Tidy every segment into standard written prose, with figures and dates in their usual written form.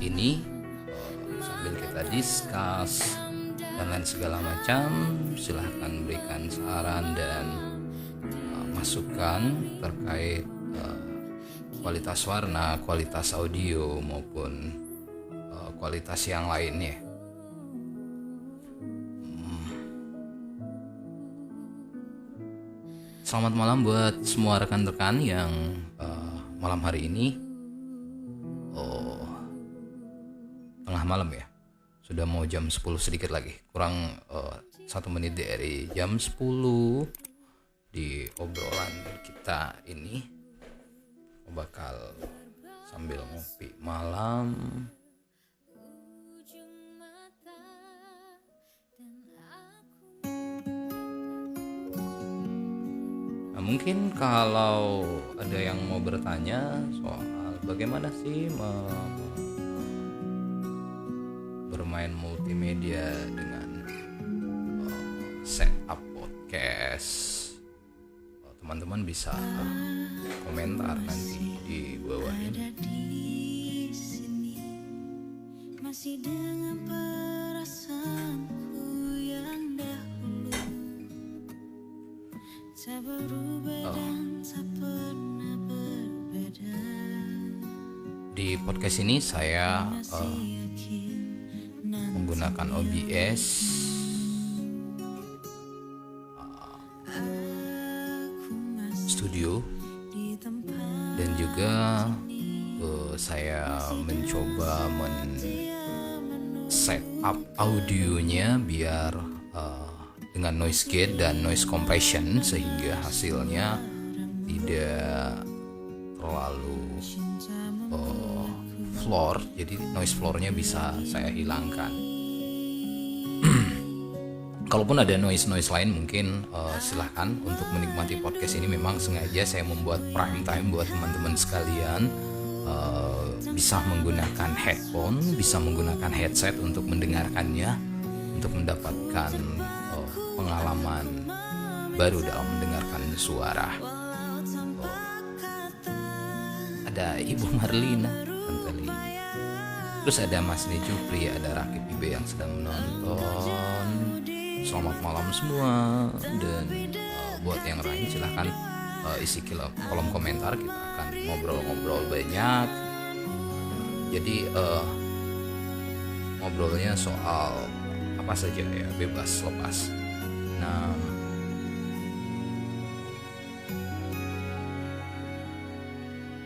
ini sambil kita discuss dan lain segala macam. Silahkan berikan saran dan masukan terkait kualitas warna, kualitas audio maupun kualitas yang lainnya. Selamat malam buat semua rekan-rekan yang malam hari ini tengah malam ya. Sudah mau jam 10 sedikit lagi. Kurang 1 menit dari jam 10 di obrolan kita ini. Bakal sambil ngopi malam. Nah, mungkin kalau ada yang mau bertanya soal bagaimana sih bermain multimedia dengan setup podcast, teman-teman bisa komentar nanti di bawah ini. Masih dengan perasaanku yang dahulu, tak berubah dan tak pernah berbeda. Di podcast ini saya menggunakan OBS Studio dan juga saya mencoba setup audionya biar dengan noise gate dan noise compression sehingga hasilnya tidak terlalu floor, jadi noise floornya bisa saya hilangkan. Kalaupun ada noise lain mungkin silahkan untuk menikmati podcast ini. Memang sengaja saya membuat prime time buat teman-teman sekalian, bisa menggunakan headphone, bisa menggunakan headset untuk mendengarkannya, untuk mendapatkan pengalaman baru dalam mendengarkan suara. Ada Ibu Marlina, Tante Lini, terus ada Mas Nejupri, ada Rakib Ibe yang sedang menonton. Selamat malam semua. Dan buat yang lain silahkan isi kolom komentar, kita akan ngobrol-ngobrol banyak. Jadi ngobrolnya soal apa saja ya, bebas lepas. Nah,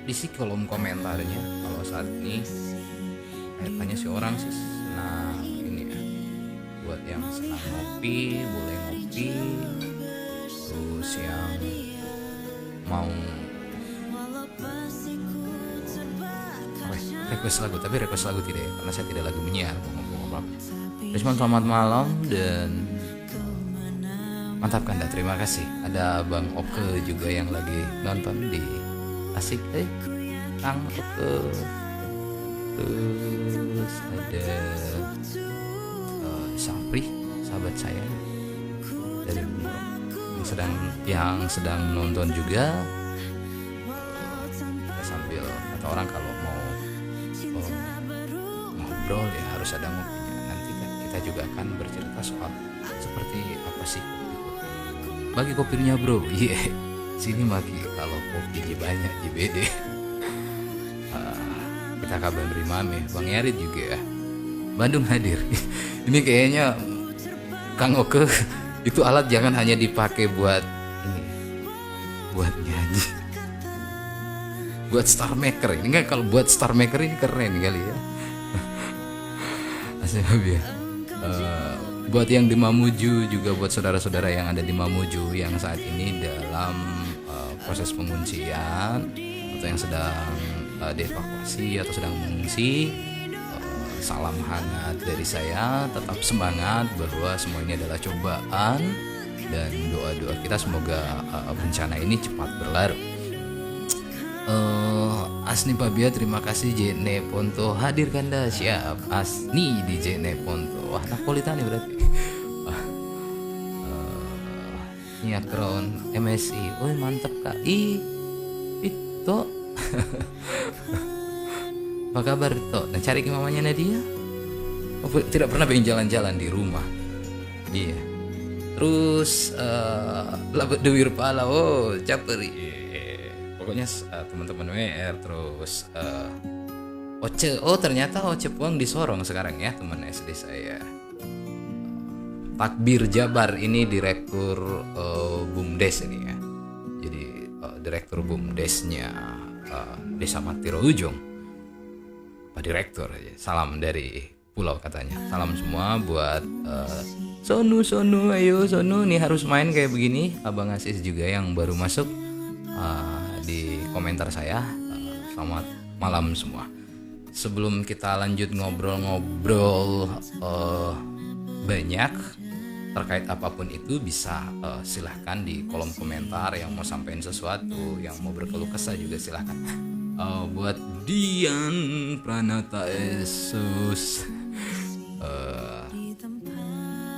isi kolom komentarnya kalau saat ini kayaknya si orang sih senang ini ya, buat yang senang ngopi boleh ngopi, terus yang mau request lagu, tapi request lagu tidak ya, karena saya tidak lagi menyiar, mau ngobrol. Risman selamat malam dan mantap Kanda, terima kasih. Ada Bang Oke juga yang lagi nonton di asik Kang Oke. Terus ada Sapri, sahabat saya dari yang sedang menonton juga. Sambil kata orang kalau mau ngobrol ya harus ada ngopinya. Nanti kan kita juga akan bercerita soal seperti apa sih kopi. Bagi kopinya bro, sini bagi kalau kopi banyak JBD. Kita kabar berimame, Bang Yarid juga ya. Bandung hadir. Ini kayaknya Kang Oke, itu alat jangan hanya dipakai buat ini, buat nyanyi, buat star maker. Ini kan kalau buat star maker ini keren kali ya. Asli ya. Buat yang di Mamuju juga, buat saudara-saudara yang ada di Mamuju yang saat ini dalam proses penguncian atau yang sedang dievakuasi atau sedang mengungsi, salam hangat dari saya. Tetap semangat bahwa semua ini adalah cobaan, dan doa-doa kita semoga bencana ini cepat berlalu. Asni Pabia, terima kasih. Jene Ponto hadir Kanda, siap. Asni di Jene Ponto, wah Napolitani berarti. Crown MSI, oh mantap kak. Itu Apa kabar toh? Nah, cari ke mamanya Nadia. Oh, tidak pernah pengen jalan-jalan di rumah. Iya. Terus labet dewir pala, oh caperi. Pokoknya teman-teman WR. Terus Oce, oh ternyata Oce Puang di Sorong sekarang ya, teman SD saya. Takbir Jabar ini direktur BUMDes ini ya. Jadi direktur BUMDesnya Desa Matiro Ujung. Pak Direktur aja. Salam dari pulau katanya. Salam semua buat Sonu ayo Sonu nih harus main kayak begini. Abang Asis juga yang baru masuk di komentar saya. Selamat malam semua. Sebelum kita lanjut ngobrol-ngobrol banyak terkait apapun itu, bisa silahkan di kolom komentar yang mau sampein sesuatu, yang mau berkeluh kesah juga silahkan. Buat Dian Pranata Yesus,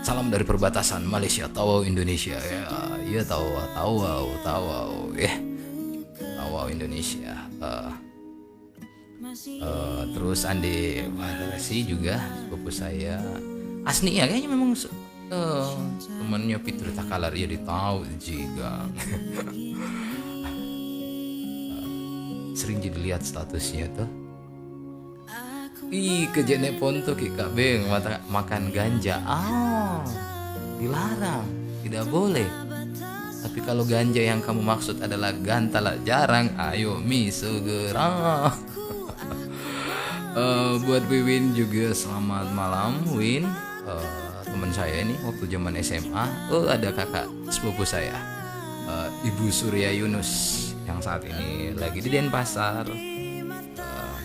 salam dari perbatasan Malaysia Tawau Indonesia ya. Iya Tawau ya. Tawau Indonesia. Terus Andi Warasi juga sepupu saya. Asni ya kayaknya memang temannya Fitri Takalar ya, ditahu juga. Sering jadi lihat statusnya tuh. Ih kejene ponto Kak Beng makan ganja. Dilarang, tidak boleh. Tapi kalau ganja yang kamu maksud adalah gantala jarang, ayo segera. Buat Wiwin juga selamat malam Win. Teman saya ini waktu zaman SMA. Ada kakak sepupu saya, Ibu Surya Yunus yang saat ini lagi di Denpasar.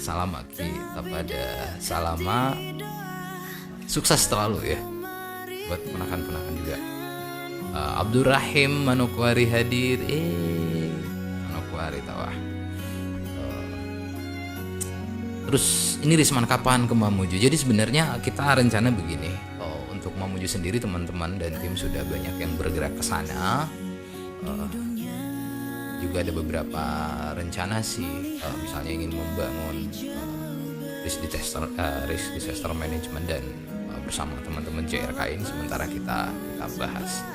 Salama kita pada Salama, sukses selalu ya buat penakan-penakan juga. Abdurrahim Manokwari hadir. Manokwari tawah. Terus ini Risman kapan ke Mamuju? Jadi sebenarnya kita rencana begini. Untuk Mamuju sendiri teman-teman dan tim sudah banyak yang bergerak ke sana. Juga ada beberapa rencana sih, misalnya ingin membangun risk disaster management dan bersama teman-teman JRK ini sementara kita bahas.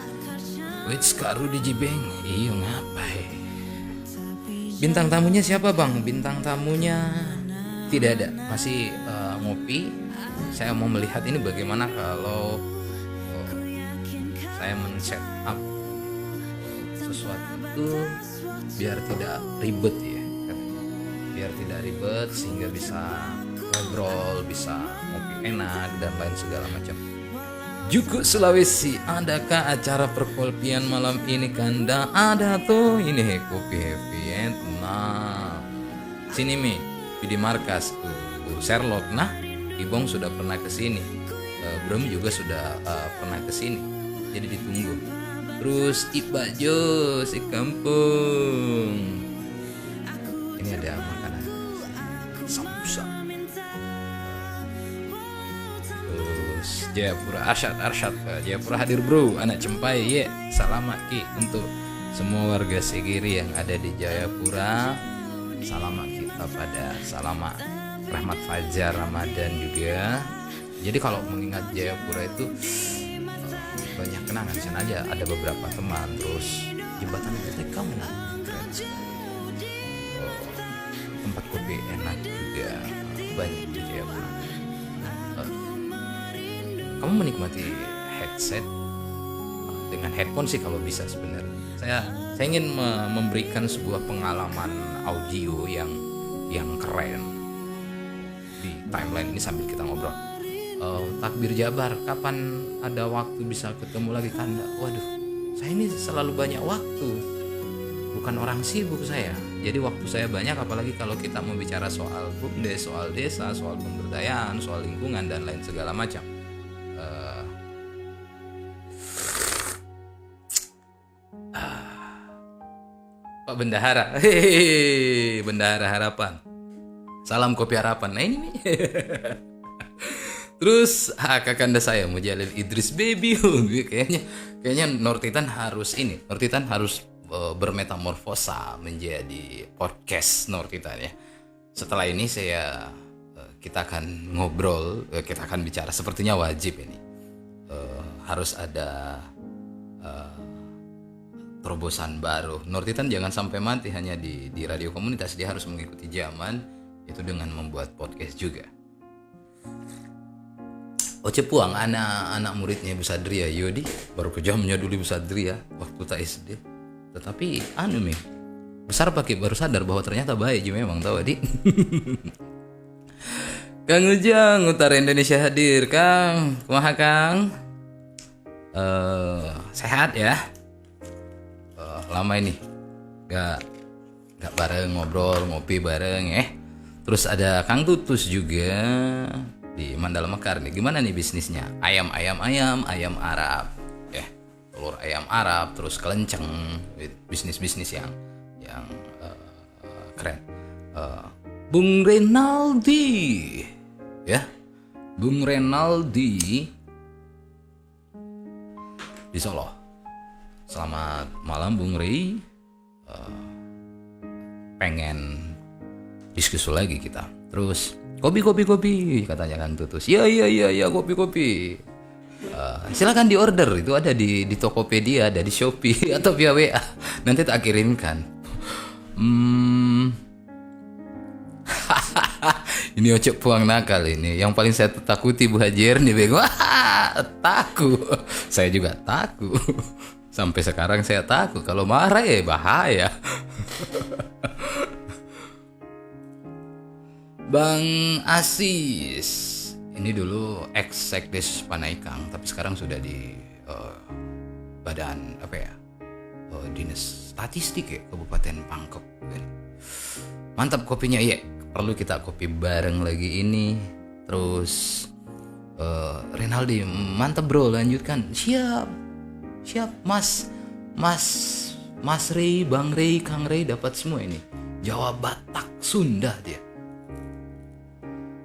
Wits Kak Rudi Jibeng, iyo ngapain? Bintang tamunya siapa bang? Bintang tamunya tidak ada, masih ngopi. Saya mau melihat ini bagaimana kalau saya men-set up sesuatu itu biar tidak ribet ya, biar tidak ribet sehingga bisa ngobrol, bisa ngopi enak dan lain segala macam. Juku Sulawesi, adakah acara perkopian malam ini Kanda? Ada tuh, ini kopi happy end. Nah sini mi di markas tuh Sherlock. Nah Ibong sudah pernah kesini, Bram juga sudah pernah kesini, jadi ditunggu. Terus Iba Jo si kampung. Ini ada makanan sambusa. Terus Jayapura Arsyad Jayapura hadir bro. Anak Cempai ya. Salamat Ki untuk semua warga Segiri yang ada di Jayapura. Salamat kita pada Salamat Rahmat Fajar Ramadan juga. Jadi kalau mengingat Jayapura itu banyak kenangan. Di sana aja ada beberapa teman. Terus jembatan PTK keren sekali. Tempat kopi enak juga banyak di Jayapura. Kamu menikmati headset dengan headphone sih kalau bisa sebenarnya. Saya ingin memberikan sebuah pengalaman audio yang keren di timeline ini sambil kita ngobrol. Takbir Jabar, kapan ada waktu bisa ketemu lagi Kanda? Waduh, saya ini selalu banyak waktu. Bukan orang sibuk saya. Jadi waktu saya banyak, apalagi kalau kita mau bicara soal BUMDes, soal desa, soal pemberdayaan, soal lingkungan dan lain segala macam. Pak Bendahara, Bendahara Harapan. Salam kopi harapan. Nah ini nih. Terus kakanda saya Mujalil Idris Baby. kayaknya Nortitan harus bermetamorfosa menjadi podcast Nortitan ya. Setelah ini saya kita akan ngobrol, kita akan bicara. Sepertinya wajib ini. Harus ada terobosan baru. Nurtitan jangan sampai mati hanya di radio komunitas. Dia harus mengikuti zaman, itu dengan membuat podcast juga. Oce Puang, anak muridnya Ibu Sadria, Yodi baru kejamnya dulu Ibu Sadria waktu tak SD. Tetapi besar pakai baru sadar bahwa ternyata baik juga memang, tahu Adi. Kang Ujang Utara Indonesia hadir. Kang, kumaha Kang? Sehat ya? Lama ini gak bareng ngobrol ngopi bareng ya. Terus ada Kang Tutus juga di Mandala Mekar nih. Gimana nih bisnisnya? Ayam Arab ya, telur ayam Arab, terus kelenceng, bisnis yang keren. Bung Renaldi ya, Bung Renaldi di Solo. Selamat malam Bung Rey. Pengen diskusi lagi kita. Terus kopi katanya Kang Tutus. Iya kopi. Silakan di order, itu ada di Tokopedia, ada di Shopee atau via WA. Nanti tak kirimkan. Ini Oce Puang nakal ini. Yang paling saya takuti Bu Haji nih bego. Takut. Saya juga takut. Sampai sekarang saya takut kalau marah ya bahaya. Bang Asis, ini dulu ex-sekdes Panaikang, tapi sekarang sudah di badan Dinas Statistik ya Kabupaten Pangkep. Mantap kopinya, iya. Perlu kita kopi bareng lagi ini. Terus Renaldi, mantap bro, lanjutkan. Siap Mas Rey, Bang Rey, Kang Rey dapat semua ini. Jawa, Batak, Sunda dia.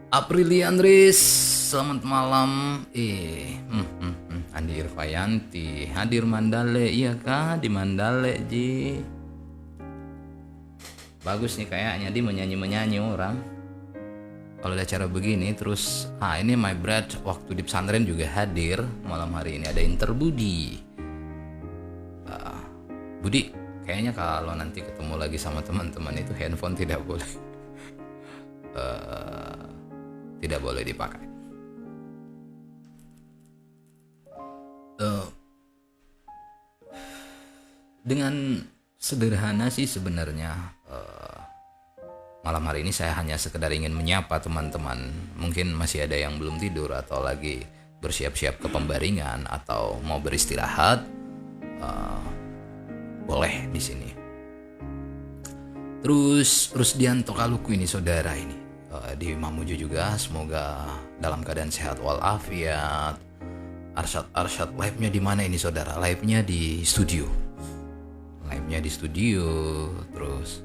Aprilian Riz, selamat malam. Andi Irfayanti hadir Mandale, iya kah di Mandale Ji. Bagus nih kayaknya dia menyanyi orang. Kalau ada acara begini. Terus ini my brad waktu di pesantren juga hadir malam hari ini. Ada Interbudi. Budi, kayaknya kalau nanti ketemu lagi sama teman-teman itu handphone tidak boleh dipakai. Dengan sederhana sih sebenarnya, malam hari ini saya hanya sekedar ingin menyapa teman-teman. Mungkin masih ada yang belum tidur atau lagi bersiap-siap ke pembaringan atau mau beristirahat. Boleh di sini. Terus Rusdianto Kaluku ini saudara ini di Mamuju juga, semoga dalam keadaan sehat walafiat. Arsyad live-nya di mana ini saudara? Live-nya di studio. Terus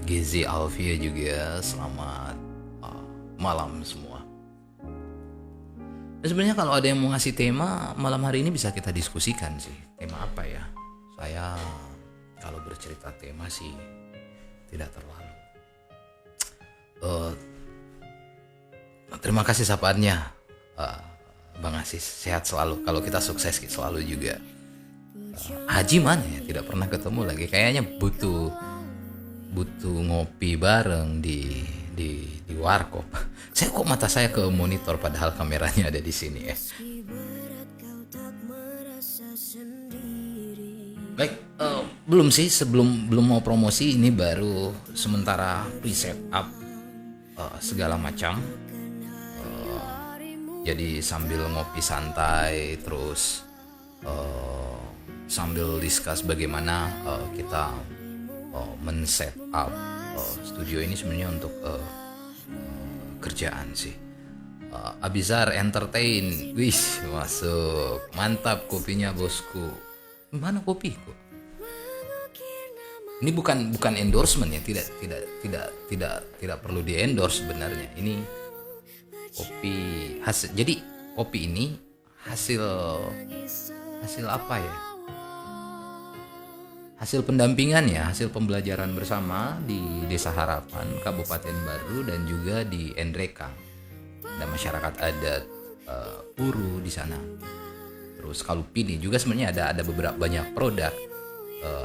Gezi Alfia juga selamat malam semua. Dan sebenarnya kalau ada yang mau ngasih tema malam hari ini bisa kita diskusikan sih. Tema apa ya? Saya kalau bercerita tema sih tidak terlalu. Terima kasih sapaannya Bang Asis, sehat selalu. Kalau kita sukses selalu juga. Haji mana ya? Tidak pernah ketemu lagi. Kayaknya butuh ngopi bareng di warkop. Saya kok mata saya ke monitor padahal kameranya ada di sini ya. Baik, belum sih, belum mau promosi, ini baru sementara preset up segala macam. Jadi sambil ngopi santai, terus sambil discuss bagaimana kita men-set up studio ini sebenarnya untuk kerjaan sih. Abizar Entertain, wis masuk, mantap kopinya bosku. Mana kopiku? Ini bukan endorsement ya, tidak perlu di endorse sebenarnya. Ini kopi hasil. Jadi kopi ini hasil apa ya? hasil pendampingan ya, hasil pembelajaran bersama di Desa Harapan, Kabupaten Baru dan juga di Endreka. Ada masyarakat adat Puru di sana. Terus Kalupini juga sebenarnya ada beberapa banyak produk.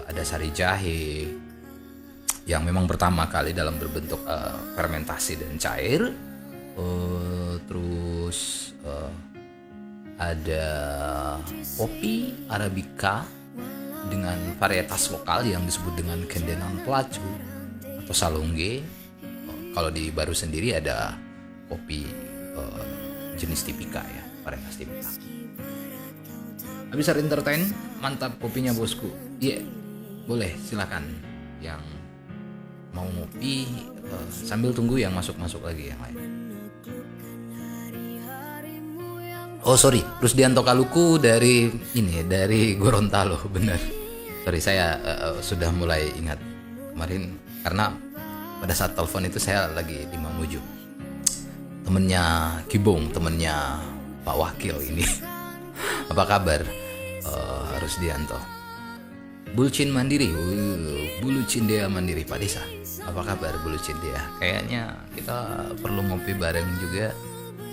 Ada sari jahe yang memang pertama kali dalam berbentuk fermentasi dan cair. Terus ada kopi Arabica dengan varietas lokal yang disebut dengan Kendenan Pelacu atau Salongge. Kalau di Baru sendiri ada kopi jenis tipika ya, varietas tipika. Abisar Entertain, mantap kopinya bosku. Iya, boleh silakan yang mau ngopi sambil tunggu yang masuk lagi yang lain. Oh sorry, Rusdianto Kaluku dari Gorontalo, benar. Sorry, saya sudah mulai ingat kemarin karena pada saat telepon itu saya lagi di Mamuju. Temennya Kibong, temennya Pak Wakil ini. Apa kabar Rusdianto? Bulcin Mandiri, Bulucin Dea Mandiri Pak Desa. Apa kabar Bulucin Dea? Kayaknya kita perlu ngopi bareng juga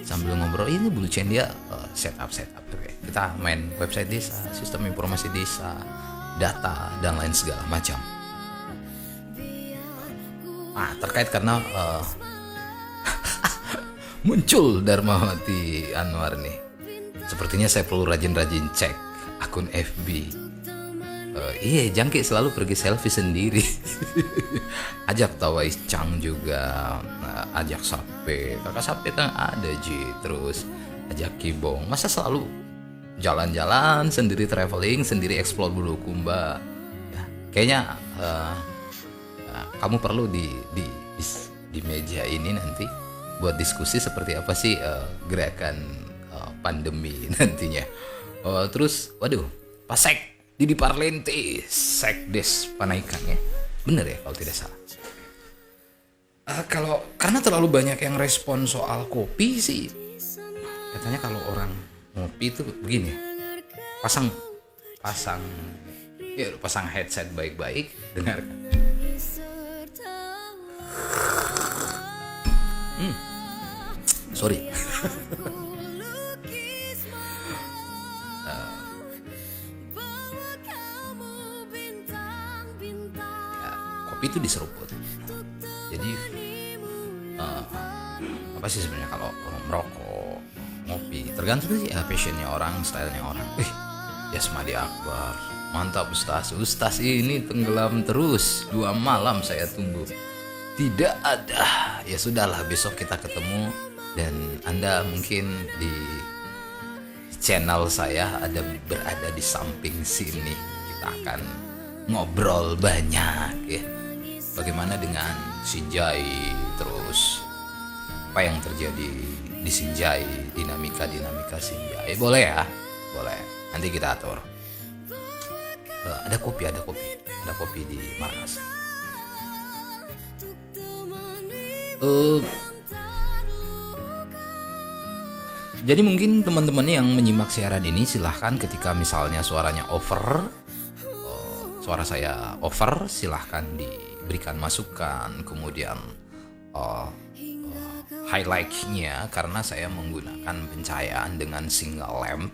sambil ngobrol. Ini Bulucin Dea setup. Oke. Kita main website desa, sistem informasi desa, data dan lain segala macam. Terkait karena muncul Darmawati Anwar nih. Sepertinya saya perlu rajin-rajin cek akun FB. Iya, Jangki selalu pergi selfie sendiri. Ajak Tawais Chang juga, ajak Sape, kakak Sape kan ada Ji, terus ajak Kibong. Masa selalu jalan-jalan sendiri, traveling sendiri, explore Bulukumba ya, kayaknya kamu perlu di meja ini nanti buat diskusi seperti apa sih gerakan pandemi nantinya. Terus waduh, Pasek Didi Parlente, Sekdes Panaikan ya, bener ya kalau tidak salah. Kalau karena terlalu banyak yang respon soal kopi sih, katanya kalau orang ngopi itu begini, pasang headset baik-baik, dengarkan. Sorry. Kopi itu diseruput. Jadi apa sih sebenarnya kalau orang merokok, ngopi, tergantung sih passionnya orang, stylenya orang. Yasmadi Akbar, mantap Ustaz ini tenggelam terus, 2 malam saya tunggu, tidak ada. Ya sudahlah, besok kita ketemu dan Anda mungkin di channel saya berada di samping sini. Kita akan ngobrol banyak ya. Bagaimana dengan Sinjai, terus apa yang terjadi di Sinjai, dinamika Sinjai. Boleh ya? Boleh. Nanti kita atur. Ada kopi di markas. Jadi mungkin teman-teman yang menyimak siaran ini silahkan ketika misalnya suaranya over, suara saya over, silahkan diberikan masukan, kemudian highlight-nya karena saya menggunakan pencahayaan dengan single lamp.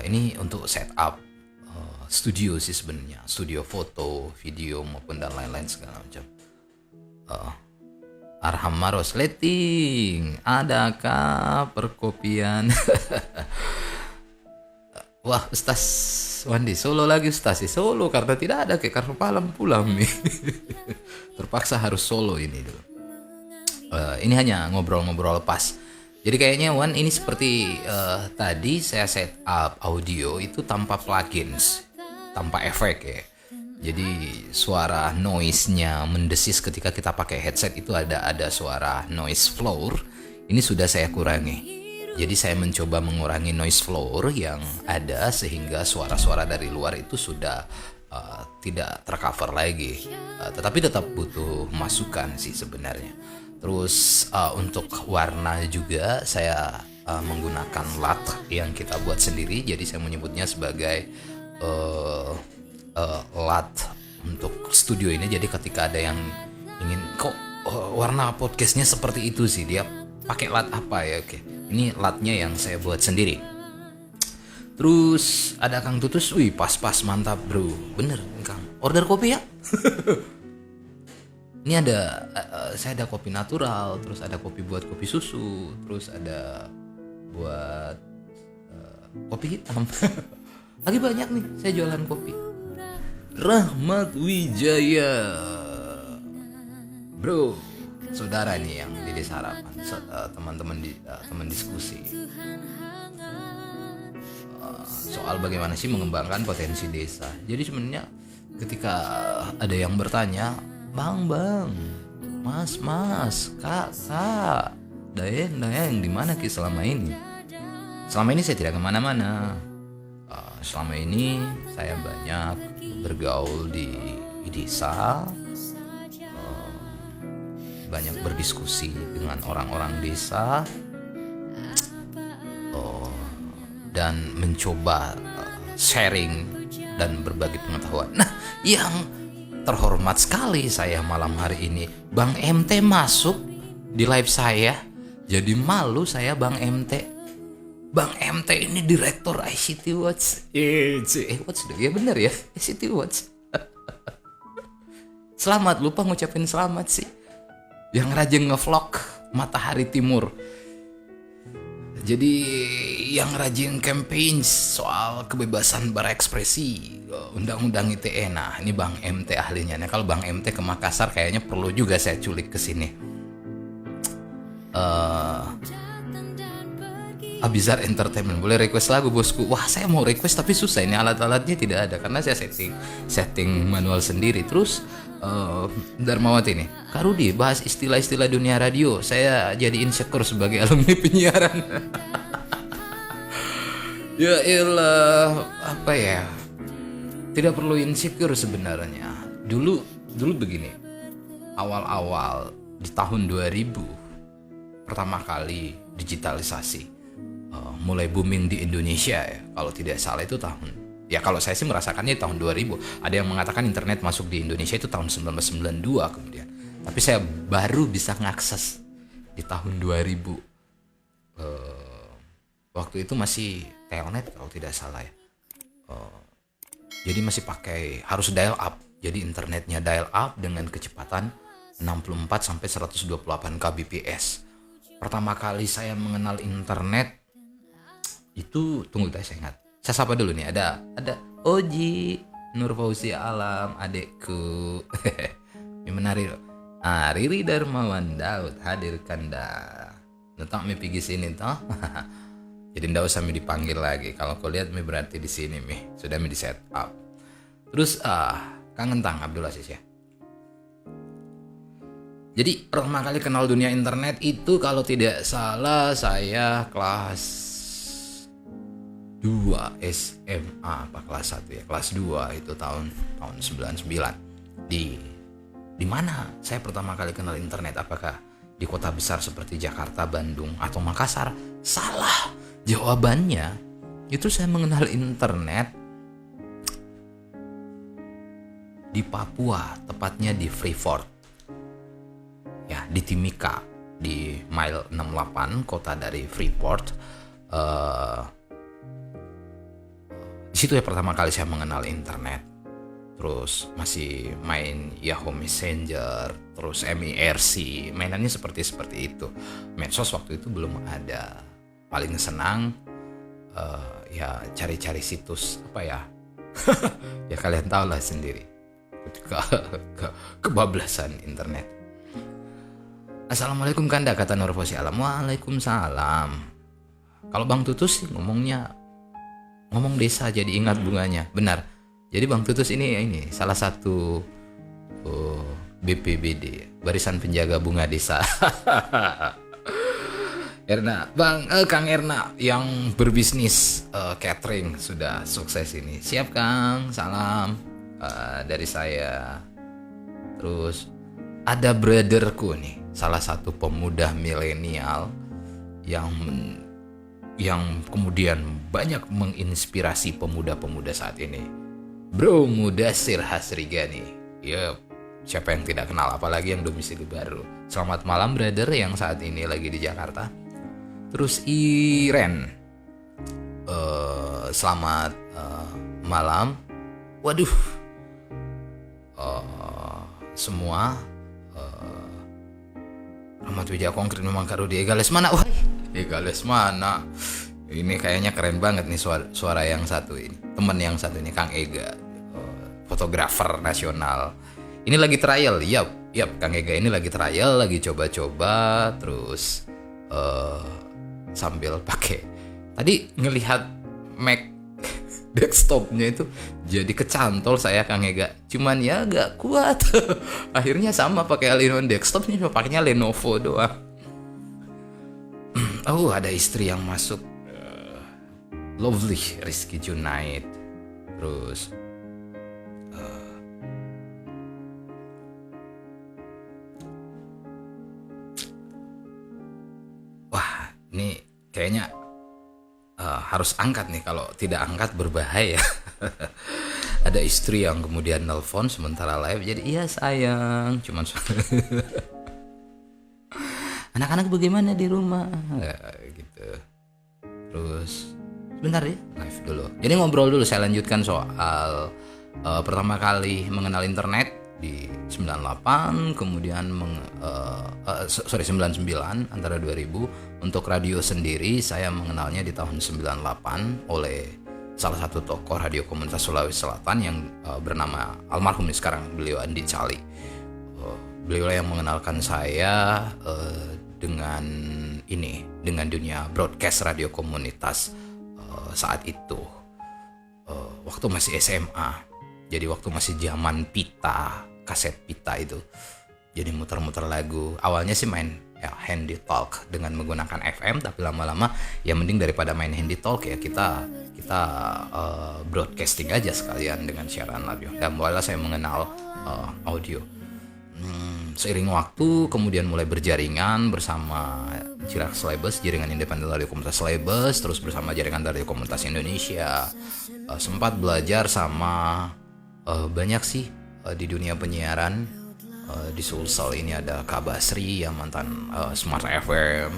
Ini untuk setup studio sih sebenarnya, studio foto, video maupun dan lain-lain segala macam. Arham Maros Leting, adakah perkopian? Wah, Ustaz Wandi solo lagi Ustaz, solo karena tidak ada karena malam pulang nih. Terpaksa harus solo ini dulu. Ini hanya ngobrol-ngobrol pas. Jadi kayaknya Wan ini seperti tadi saya set up audio itu tanpa plugins, tanpa efek ya. Jadi suara noise-nya mendesis ketika kita pakai headset itu ada suara noise floor. Ini sudah saya kurangi. Jadi saya mencoba mengurangi noise floor yang ada sehingga suara-suara dari luar itu sudah tidak tercover lagi. Tetapi tetap butuh masukan sih sebenarnya. Terus untuk warna juga saya menggunakan LUT yang kita buat sendiri. Jadi saya menyebutnya sebagai lat untuk studio ini. Jadi ketika ada yang ingin kok warna podcastnya seperti itu sih, dia pakai lat apa ya? Oke, ini latnya yang saya buat sendiri. Terus ada Kang Tutus, wih pas mantap bro, bener Kang, order kopi ya. Ini ada saya ada kopi natural, terus ada kopi buat kopi susu, terus ada buat kopi hitam. Lagi banyak nih saya jualan kopi. Rahmat Wijaya, bro, saudara nih yang di Desa Harapan, teman-teman teman diskusi soal bagaimana sih mengembangkan potensi desa. Jadi sebenarnya ketika ada yang bertanya, bang, mas, kak, Dayeng, di mana ki selama ini? Selama ini saya tidak kemana-mana. Selama ini saya banyak bergaul di desa, banyak berdiskusi dengan orang-orang desa, dan mencoba sharing dan berbagi pengetahuan. Nah, yang terhormat sekali saya malam hari ini, Bang MT masuk di live saya. Jadi malu saya Bang MT. Bang MT ini direktur ICT Watch. Watch ya benar ya, ICT Watch. Selamat, lupa ngucapin selamat sih. Yang rajin ngevlog Matahari Timur. Jadi yang rajin campaign soal kebebasan berekspresi, undang-undang ITE. Nah, ini Bang MT ahlinya. Nah, kalau Bang MT ke Makassar kayaknya perlu juga saya culik ke sini. Abizar Entertainment, boleh request lagu bosku. Wah, saya mau request tapi susah, ini alat-alatnya tidak ada karena saya setting manual sendiri. Terus Darmawati nih, Kak Rudi bahas istilah-istilah dunia radio, saya jadi insecure sebagai alumni penyiaran. Ya elah, apa ya, tidak perlu insecure sebenarnya. Dulu begini, awal-awal di tahun 2000 pertama kali digitalisasi mulai booming di Indonesia ya. Kalau tidak salah itu kalau saya sih merasakannya tahun 2000. Ada yang mengatakan internet masuk di Indonesia itu tahun 1992 kemudian. Tapi saya baru bisa ngakses di tahun 2000. Waktu itu masih telnet kalau tidak salah ya. Jadi masih harus dial up. Jadi internetnya dial up dengan kecepatan 64 sampai 128 kbps. Pertama kali saya mengenal internet itu, tunggu saya ingat. Saya sapa dulu nih, ada Oji Nur Fauzi Alam, adekku. Ini menarik. Riri Darmawan Daud hadirkan dah. Nonton mi pergi sini toh. Jadi ndak usah mi dipanggil lagi. Kalau kau lihat mi berarti di sini mi sudah mi di set up. Terus kangen tang Abdul Aziz ya. Jadi pertama kali kenal dunia internet itu kalau tidak salah saya kelas 2 SMA apa kelas 1 ya, kelas 2 itu tahun 99. Di mana saya pertama kali kenal internet? Apakah di kota besar seperti Jakarta, Bandung, atau Makassar? Salah. Jawabannya itu saya mengenal internet di Papua, tepatnya di Freeport. Ya, di Timika, di mile 68 kota dari Freeport. Di situ ya pertama kali saya mengenal internet. Terus masih main Yahoo Messenger, terus MIRC, mainannya seperti itu. Medsos waktu itu belum ada. Paling senang ya cari-cari situs apa ya. Ya kalian tahu lah sendiri. Ketika kebablasan internet. Assalamualaikum Kanda, kata Nur Fauzi Alam. Waalaikumsalam. Kalau Bang Tutus sih ngomong desa jadi ingat bunganya. Benar. Jadi Bang Tutus ini salah satu BPBD, Barisan Penjaga Bunga Desa. Kang Erna yang berbisnis catering sudah sukses ini. Siap Kang, salam dari saya. Terus ada brotherku nih, salah satu pemuda milenial yang kemudian banyak menginspirasi pemuda-pemuda saat ini. Bro Mudasir Hasrigani. Yup, siapa yang tidak kenal, apalagi yang domisili baru. Selamat malam brother yang saat ini lagi di Jakarta. Terus Iren, selamat malam. Waduh, semua Rahmat Wijaya Konkret memang karo di Ega Lesmana. Wah, Ega Lesmana. Ini kayaknya keren banget nih suara yang satu ini. Temen yang satu ini Kang Ega, fotografer nasional. Ini lagi trial, yap, Kang Ega ini lagi trial, lagi coba-coba, terus sambil pakai. Tadi ngelihat Mac desktopnya itu jadi kecantol saya Kang Ega. Cuman ya gak kuat. Akhirnya sama pakai All-in-One desktopnya, cuma pakainya Lenovo doang. Oh, ada istri yang masuk. Lovely Rizky Junaid. Terus wah, ini kayaknya harus angkat nih, kalau tidak angkat berbahaya. Ada istri yang kemudian nelpon sementara live, jadi iya sayang, cuman anak-anak bagaimana di rumah gitu. Terus sebentar ya, live dulu. Jadi ngobrol dulu, saya lanjutkan soal pertama kali mengenal internet di 98, kemudian 99 antara 2000. Untuk radio sendiri saya mengenalnya di tahun 98 oleh salah satu tokoh radio komunitas Sulawesi Selatan yang bernama almarhum sekarang, beliau Andi Cali. Beliau yang mengenalkan saya dengan dunia broadcast radio komunitas saat itu. Waktu masih SMA. Jadi waktu masih zaman pita, kaset pita itu. Jadi muter-muter lagu. Awalnya sih main handy talk dengan menggunakan FM, tapi lama-lama ya mending daripada main handy talk ya kita broadcasting aja sekalian dengan siaran radio. Dan mulailah saya mengenal audio. Seiring waktu kemudian mulai berjaringan bersama Jirax Labes, jaringan independen radio komunitas Labes, terus bersama jaringan radio komunitas Indonesia. Sempat belajar sama banyak sih di dunia penyiaran. Di Sulsel ini ada Kak Basri yang mantan Smart FM,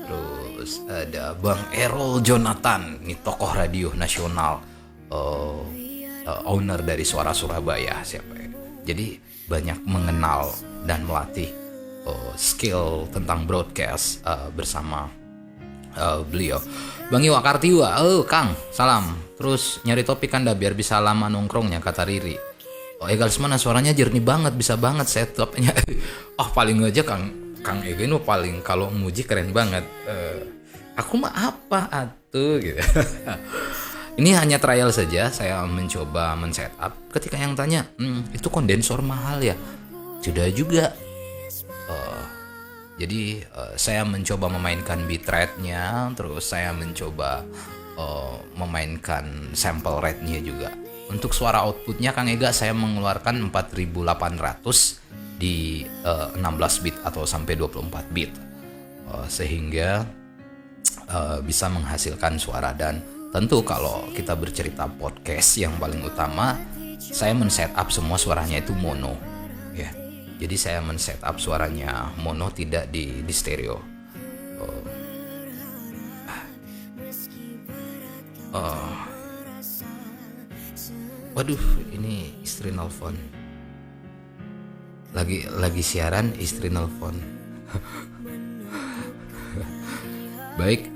terus ada Bang Errol Jonathan, ini tokoh radio nasional, owner dari Suara Surabaya siapa ya. Jadi banyak mengenal dan melatih skill tentang broadcast bersama beliau. Bang Iwa Kartiwa, Kang, salam. Terus nyari topik Anda biar bisa lama nongkrongnya, kata Riri. Ega Lesmana suaranya jernih banget, bisa banget setupnya. Paling aja Kang Ega ini paling kalau muji keren banget. Aku mah apa atuh gitu. Ini hanya trial saja, saya mencoba men-setup. Ketika yang tanya, itu kondensor mahal ya? Sudah juga. Jadi saya mencoba memainkan bitrate-nya, terus saya mencoba memainkan sample rate-nya juga. Untuk suara outputnya Kang Ega saya mengeluarkan 4800 di 16 bit atau sampai 24 bit, sehingga bisa menghasilkan suara. Dan tentu kalau kita bercerita podcast, yang paling utama saya men-setup semua suaranya itu mono ya. Jadi saya men-setup suaranya mono, tidak di stereo. Waduh, ini istri nelfon. Lagi siaran, istri nelfon. Baik,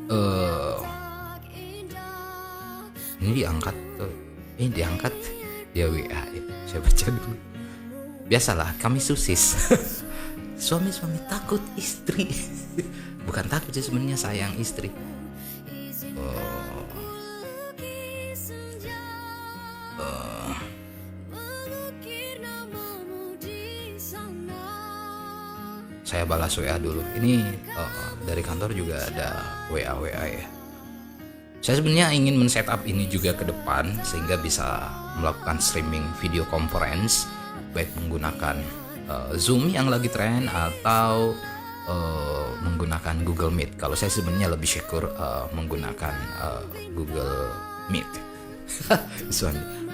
ini diangkat tuh. Ini diangkat dia WA ya. Saya baca dulu. Biasalah, kami susis. Suami takut istri. Bukan takut sih sebenarnya, sayang istri. Saya balas WA dulu. Ini dari kantor juga ada WA ya. Saya sebenarnya ingin men-setup ini juga ke depan sehingga bisa melakukan streaming video conference, baik menggunakan Zoom yang lagi tren atau menggunakan Google Meet. Kalau saya sebenarnya lebih syukur menggunakan Google Meet.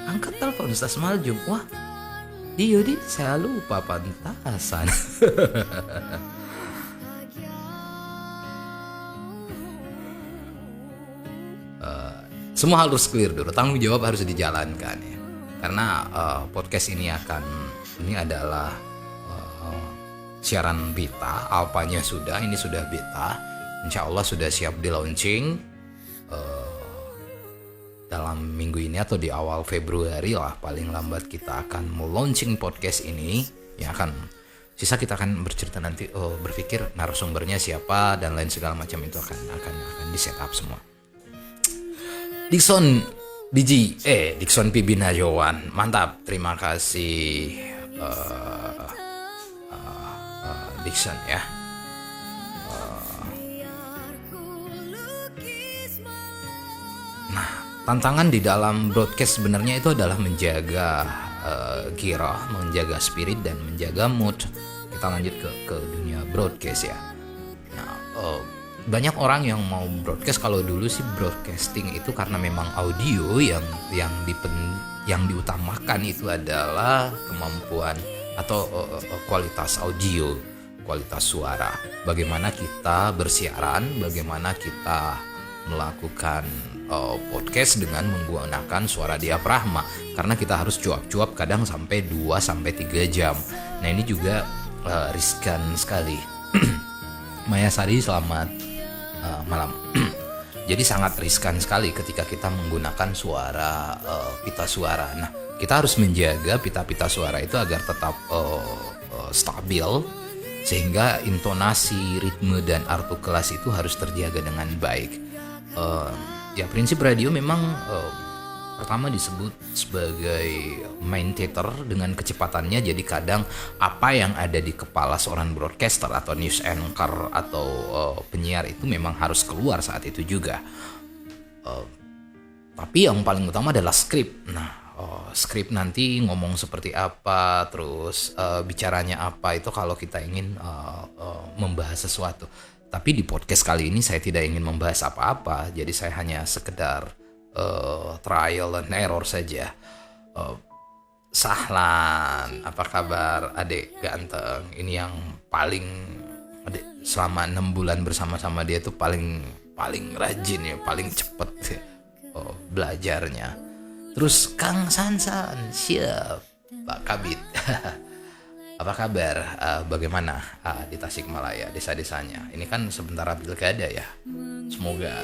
angkat telepon Ustaz Maljum. Wah, iya saya lupa pantasan. Semua harus clear dulu, tanggung jawab harus dijalankan ya. Karena podcast ini adalah siaran beta, alpanya ini sudah beta. Insya Allah sudah siap di launching dalam minggu ini atau di awal Februari lah paling lambat kita akan launching podcast ini. Yang akan sisa kita akan bercerita nanti, berpikir narasumbernya siapa dan lain segala macam itu akan di set up semua. Dixon Pibina Jowan, mantap, terima kasih Dixon ya. Nah, tantangan di dalam broadcast sebenarnya itu adalah menjaga girah, menjaga spirit dan menjaga mood. Kita lanjut ke dunia broadcast ya. Nah, banyak orang yang mau broadcast. Kalau dulu sih broadcasting itu karena memang audio yang diutamakan itu adalah kemampuan atau kualitas audio, kualitas suara. Bagaimana kita bersiaran, bagaimana kita melakukan podcast dengan menggunakan suara diafragma, karena kita harus cuap-cuap kadang sampai 2-3 jam. Nah, ini juga riskan sekali. Maya Sari, selamat malam. Jadi sangat riskan sekali ketika kita menggunakan suara pita suara. Nah, kita harus menjaga pita-pita suara itu agar tetap stabil, sehingga intonasi, ritme dan artikulasi itu harus terjaga dengan baik. Ya, prinsip radio memang pertama disebut sebagai main theater dengan kecepatannya. Jadi kadang apa yang ada di kepala seorang broadcaster atau news anchor atau penyiar itu memang harus keluar saat itu juga. Tapi yang paling utama adalah skrip. Nah, skrip nanti ngomong seperti apa, terus bicaranya apa, itu kalau kita ingin membahas sesuatu. Tapi di podcast kali ini saya tidak ingin membahas apa-apa, jadi saya hanya sekedar trial and error saja. Sahlan, apa kabar adek ganteng? Ini yang paling adek selama 6 bulan bersama-sama dia tuh paling rajin ya, paling cepet ya, belajarnya. Terus Kang Sansan, siap Pak Kabit. Apa kabar? Bagaimana di Tasikmalaya, desa-desanya? Ini kan sebentar pilkada ya. Semoga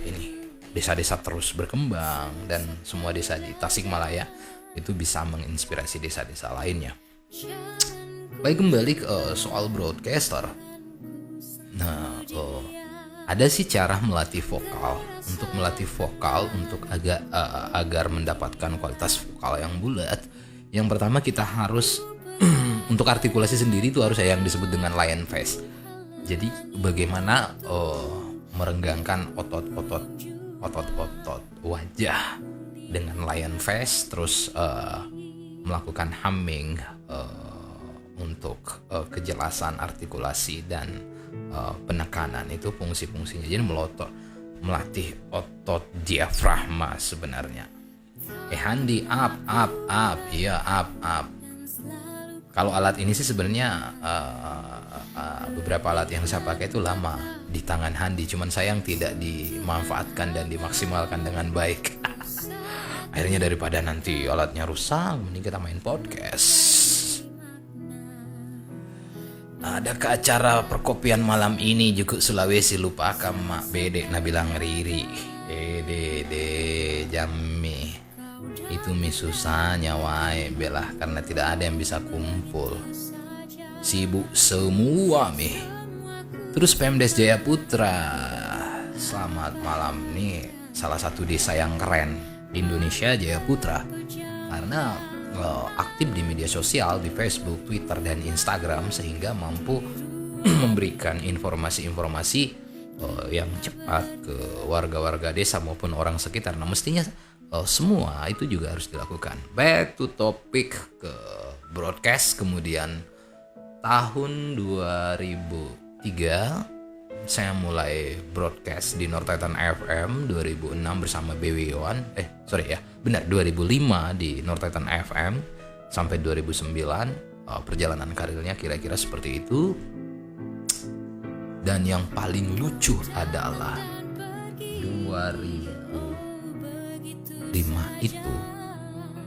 ini desa-desa terus berkembang dan semua desa di Tasikmalaya itu bisa menginspirasi desa-desa lainnya. Baik, kembali ke soal broadcaster. Nah, ada sih cara melatih vokal untuk agar mendapatkan kualitas vokal yang bulat. Yang pertama kita harus untuk artikulasi sendiri itu harus yang disebut dengan lion face. Jadi bagaimana merenggangkan otot-otot wajah dengan lion face, terus melakukan humming untuk kejelasan artikulasi dan penekanan. Itu fungsi-fungsinya. Jadi melatih otot diafragma sebenarnya. Handi up, iya up. Kalau alat ini sih sebenarnya beberapa alat yang saya pakai itu lama di tangan Handi, cuman sayang tidak dimanfaatkan dan dimaksimalkan dengan baik. Akhirnya daripada nanti alatnya rusak, mending kita main podcast. Ada ke acara perkopian malam ini juga Sulawesi, lupa mak bedek nabilang riri. Dede jami. Itu mi susahnya wae belah karena tidak ada yang bisa kumpul. Sibuk semua mi. Terus Pemdes Jayaputra, selamat malam nih. Salah satu desa yang keren di Indonesia, Jayaputra, karena aktif di media sosial, di Facebook, Twitter dan Instagram, sehingga mampu memberikan informasi-informasi yang cepat ke warga-warga desa maupun orang sekitar. Nah, mestinya semua itu juga harus dilakukan. Back to topic ke broadcast. Kemudian tahun 2003 saya mulai broadcast di Nur Titan FM 2006 bersama BW One. 2005 di Nur Titan FM sampai 2009. Perjalanan karirnya kira-kira seperti itu. Dan yang paling lucu adalah 2005 itu.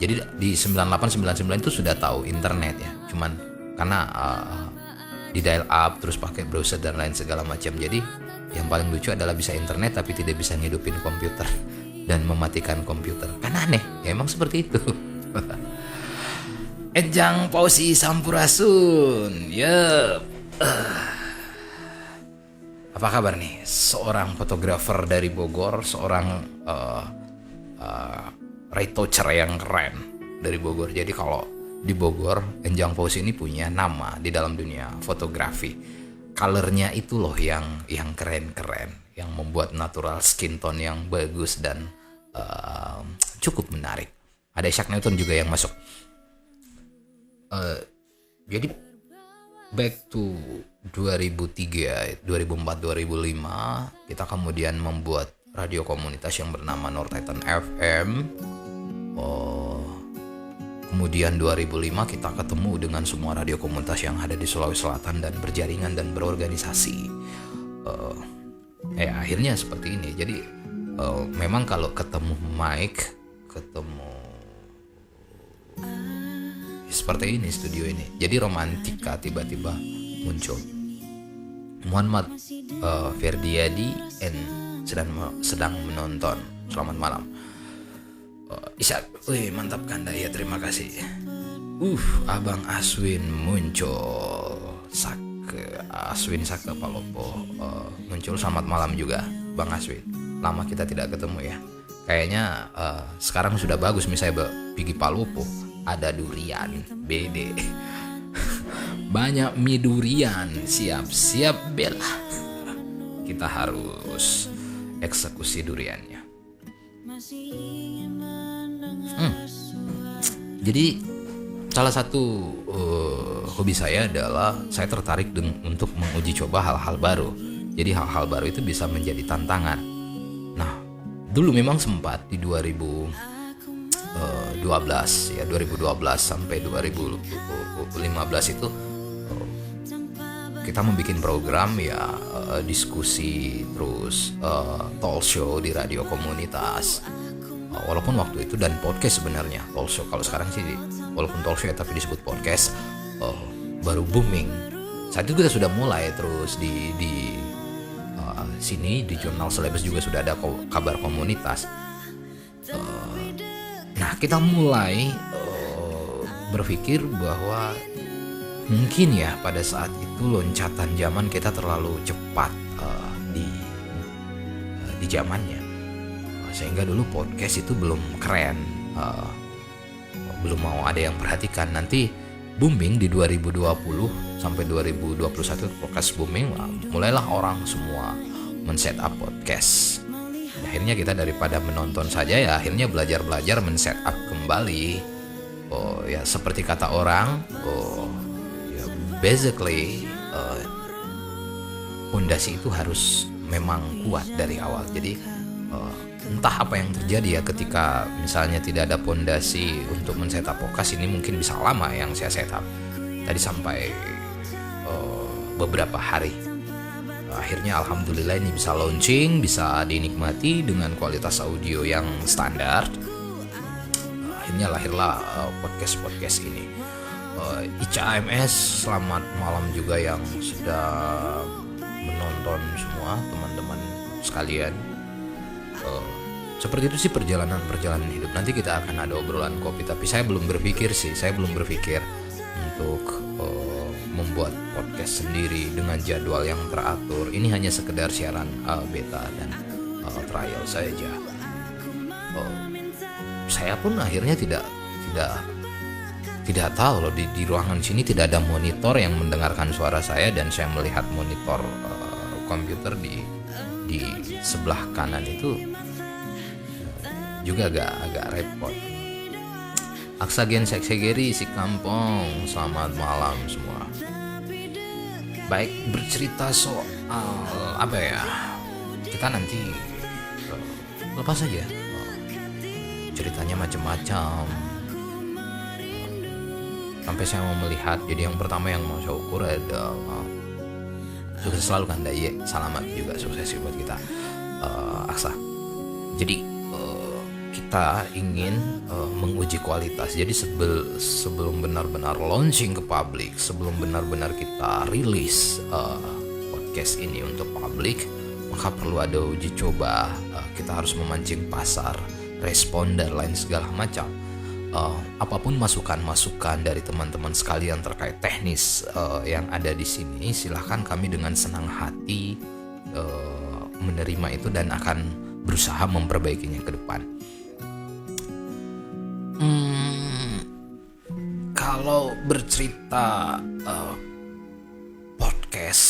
Jadi di 98-99 itu sudah tahu internet ya. Cuman karena di dial up terus pakai browser dan lain segala macam. Jadi yang paling lucu adalah bisa internet tapi tidak bisa ngidupin komputer dan mematikan komputer. Kan aneh, ya emang seperti itu. Enjang Pausi Sampurasun. Yup. Apa kabar nih? Seorang fotografer dari Bogor, seorang retoucher yang keren dari Bogor. Jadi kalau di Bogor, Enjang Pausi ini punya nama di dalam dunia fotografi. Colornya itu loh yang keren-keren, yang membuat natural skin tone yang bagus dan cukup menarik. Ada Isaac Newton juga yang masuk. Jadi back to 2003, 2004, 2005 kita kemudian membuat radio komunitas yang bernama Nur Titan FM. Kemudian 2005 kita ketemu dengan semua radio komunitas yang ada di Sulawesi Selatan dan berjaringan dan berorganisasi. Akhirnya seperti ini. Jadi memang kalau ketemu Mike, seperti ini studio ini. Jadi romantika tiba-tiba muncul. Muhammad Ferdiadi sedang menonton. Selamat malam. Ishak, mantap Kanda ya, terima kasih. Abang Aswin muncul. Aswin Sake Palopo muncul. Selamat malam juga Bang Aswin. Lama kita tidak ketemu ya. Kayaknya sekarang sudah bagus misalnya Pigi Palopo. Ada durian BD. Banyak mie durian. Siap-siap Bella. Kita harus eksekusi duriannya. Jadi salah satu hobi saya adalah saya tertarik untuk menguji coba hal-hal baru. Jadi hal-hal baru itu bisa menjadi tantangan. Nah, dulu memang sempat di 2012 sampai 2015 itu kita membuat program ya, diskusi terus talk show di radio komunitas. Walaupun waktu itu dan podcast sebenarnya talk show, kalau sekarang sih walaupun talk show ya, tapi disebut podcast, baru booming. Saat itu kita sudah mulai terus di sini di jurnal Selebes juga sudah ada kabar komunitas. Nah, kita mulai berpikir bahwa mungkin ya pada saat itu loncatan zaman kita terlalu cepat di zamannya. Sehingga dulu podcast itu belum keren, belum mau ada yang perhatikan. Nanti booming di 2020 sampai 2021 podcast booming, mulailah orang semua men-set up podcast. Akhirnya kita daripada menonton saja ya, akhirnya belajar men-set up kembali. Ya seperti kata orang, ya basically fondasi itu harus memang kuat dari awal. Jadi entah apa yang terjadi ya ketika misalnya tidak ada fondasi untuk men-setup podcast ini, mungkin bisa lama yang saya setup. Tadi sampai beberapa hari. Akhirnya alhamdulillah ini bisa launching, bisa dinikmati dengan kualitas audio yang standar. Akhirnya lahirlah podcast ini. Ica AMS, selamat malam juga yang sudah menonton semua teman-teman sekalian. Seperti itu sih perjalanan hidup. Nanti kita akan ada obrolan kopi, tapi saya belum berpikir untuk membuat podcast sendiri dengan jadwal yang teratur. Ini hanya sekedar siaran beta dan trial saja. Saya pun akhirnya tidak tahu loh, di ruangan sini tidak ada monitor yang mendengarkan suara saya, dan saya melihat monitor komputer di sebelah kanan itu juga agak repot. Aksagen Seksegeri si kampung, selamat malam semua. baik bercerita soal apa ya, kita nanti lepas saja ceritanya macam-macam sampai saya mau melihat. Jadi yang pertama yang mau saya ukur adalah sukses selalu kan Daye, selamat juga sukses buat kita Aksa. Jadi kita ingin menguji kualitas. Jadi sebelum benar-benar launching ke publik, sebelum benar-benar kita rilis podcast ini untuk publik, maka perlu ada uji coba. Kita harus memancing pasar, respon dan lain segala macam. Apapun masukan-masukan dari teman-teman sekalian terkait teknis yang ada di sini, silahkan, kami dengan senang hati menerima itu dan akan berusaha memperbaikinya ke depan. Kalau bercerita podcast,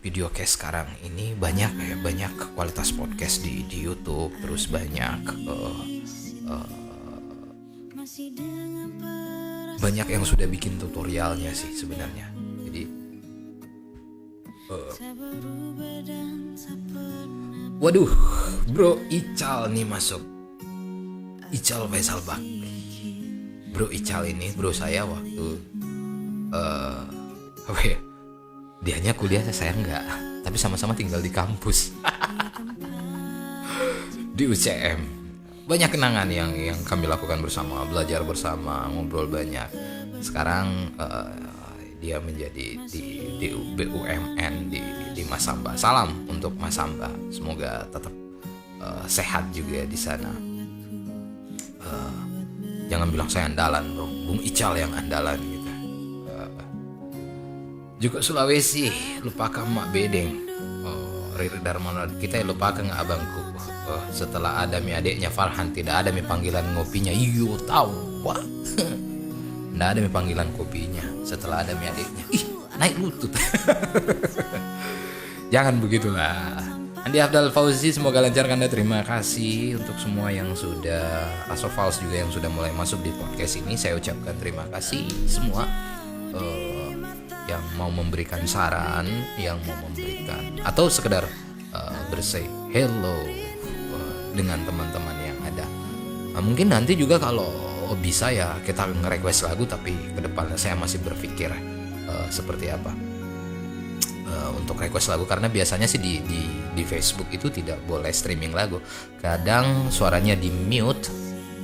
videocast sekarang ini banyak kualitas podcast di YouTube, terus banyak yang sudah bikin tutorialnya sih sebenarnya. Jadi waduh, Bro Ical nih masuk. Ical Faisal Bakri. Bro Ical ini bro saya waktu apa ya? Dianya kuliah, saya enggak, tapi sama-sama tinggal di kampus. Di UCM. Banyak kenangan yang kami lakukan bersama, belajar bersama, ngobrol banyak. Sekarang dia menjadi di BUMN di Masamba. Salam untuk Masamba, semoga tetap sehat juga di sana. Jangan bilang saya andalan bro, Bung Ical yang andalan gitu. Juga Sulawesi, lupakan Mak Bedeng. Riri Darmana, kita lupakan abangku. Setelah ada mi adiknya Farhan, tidak ada mi panggilan ngopinya. Iyo tahu, wah. Nggak ada mi panggilan kopinya. Setelah ada mi adiknya, naik lutut. Jangan begitulah. Andi Afdal Fauzi, semoga lancar Kanda. Terima kasih untuk semua yang sudah, Asofals juga yang sudah mulai masuk di podcast ini. Saya ucapkan terima kasih semua yang mau memberikan saran, yang mau memberikan atau sekedar bersay hello dengan teman-teman yang ada. Mungkin nanti juga kalau bisa ya kita nge-request lagu, tapi ke depannya saya masih berpikir seperti apa untuk request lagu, karena biasanya sih di Facebook itu tidak boleh streaming lagu. Kadang suaranya di mute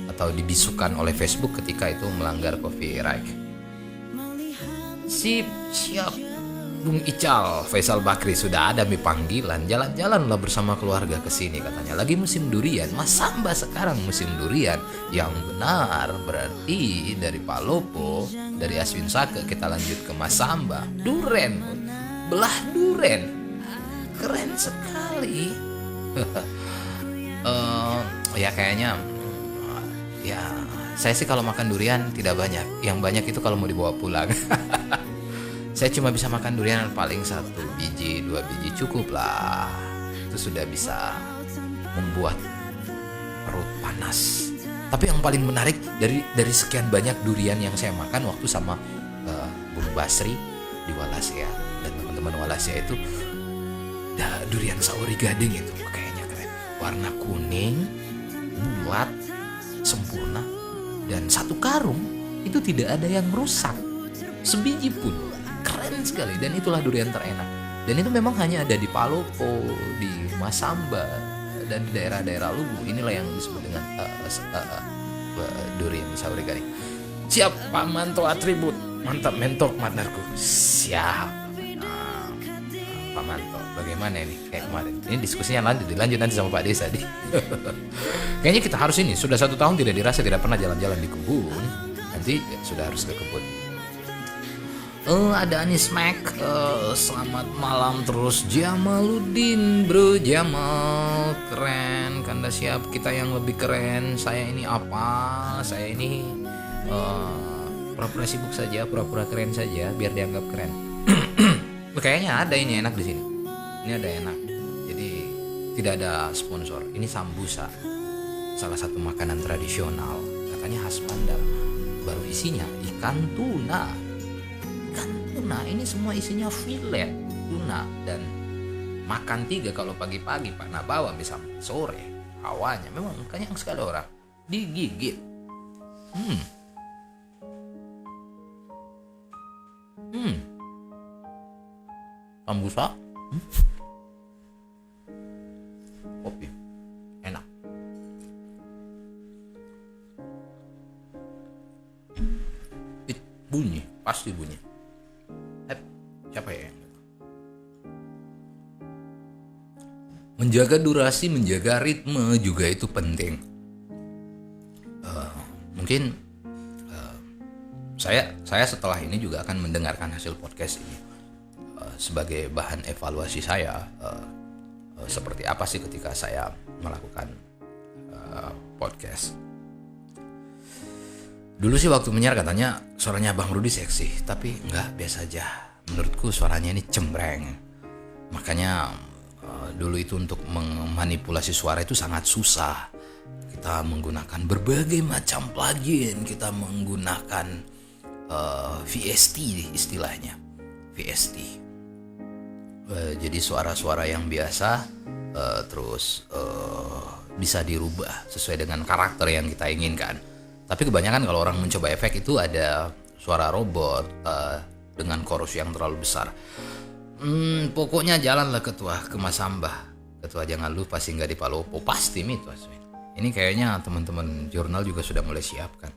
atau dibisukan oleh Facebook ketika itu melanggar copyright. Siap Bung Ical Faisal Bakri, sudah ada mi panggilan, jalan-jalanlah bersama keluarga ke sini katanya. Lagi musim durian, Masamba sekarang musim durian. Yang benar berarti dari Palopo, dari Aswin Sake kita lanjut ke Masamba. Duren, belah duren, keren sekali. Ya kayaknya ya saya sih kalau makan durian tidak banyak. Yang banyak itu kalau mau dibawa pulang. Saya cuma bisa makan durian paling 1 biji, 2 biji cukup lah. Itu sudah bisa membuat perut panas. Tapi yang paling menarik dari sekian banyak durian yang saya makan waktu sama Bung Basri di Walasia dan teman-teman Walasia itu, durian Sauri Gading itu kayaknya keren. Warna kuning, bulat, sempurna, dan 1 karung itu tidak ada yang rusak sebiji pun. Keren sekali, dan itulah durian terenak. Dan itu memang hanya ada di Palopo, di Masamba, dan di daerah-daerah Lubu. Inilah yang disebut dengan durian Sauri Gading. Siap Pak Manto atribut, mantap mentok mandarku. Siap. Pak Manto, bagaimana ini kayak kemarin? Ini diskusinya dilanjut nanti sama Pak Desa nih. Kayaknya kita harus ini, sudah 1 tahun tidak dirasa, tidak pernah jalan-jalan di kebun. Nanti sudah harus ke kebun. Ada Anis Mac, selamat malam terus Jamaluddin, bro Jamal, keren, Kanda siap, kita yang lebih keren. Saya ini apa? Saya ini pura-pura sibuk saja, pura-pura keren saja, biar dianggap keren. Kayaknya ada ini enak di sini. Ini ada enak. Jadi tidak ada sponsor. Ini sambusa, salah satu makanan tradisional, katanya khas Padang. Baru isinya ikan tuna. tuna. Ini semua isinya filet tuna, dan makan 3 kalau pagi-pagi Pak Nabawa bisa sore. Hawanya memang kenyang sekali orang, digigit. Sambusa, kopi, enak. Bunyi, pasti bunyi. Siapa ya? Menjaga durasi, menjaga ritme juga itu penting. Mungkin saya setelah ini juga akan mendengarkan hasil podcast ini sebagai bahan evaluasi saya, seperti apa sih ketika saya melakukan podcast. Dulu sih waktu menyiar katanya suaranya Bang Rudi seksi, tapi enggak, biasa aja. Menurutku suaranya ini cembreng. Makanya dulu itu untuk memanipulasi suara itu sangat susah. Kita menggunakan berbagai macam plugin, kita menggunakan VST istilahnya, VST. Jadi suara-suara yang biasa terus bisa dirubah sesuai dengan karakter yang kita inginkan. Tapi kebanyakan kalau orang mencoba efek itu ada suara robot dengan chorus yang terlalu besar. Pokoknya jalanlah ketua ke Masambah. Ketua jangan lupa singgah di Palopo, pasti mitos. Ini kayaknya teman-teman jurnal juga sudah mulai siapkan.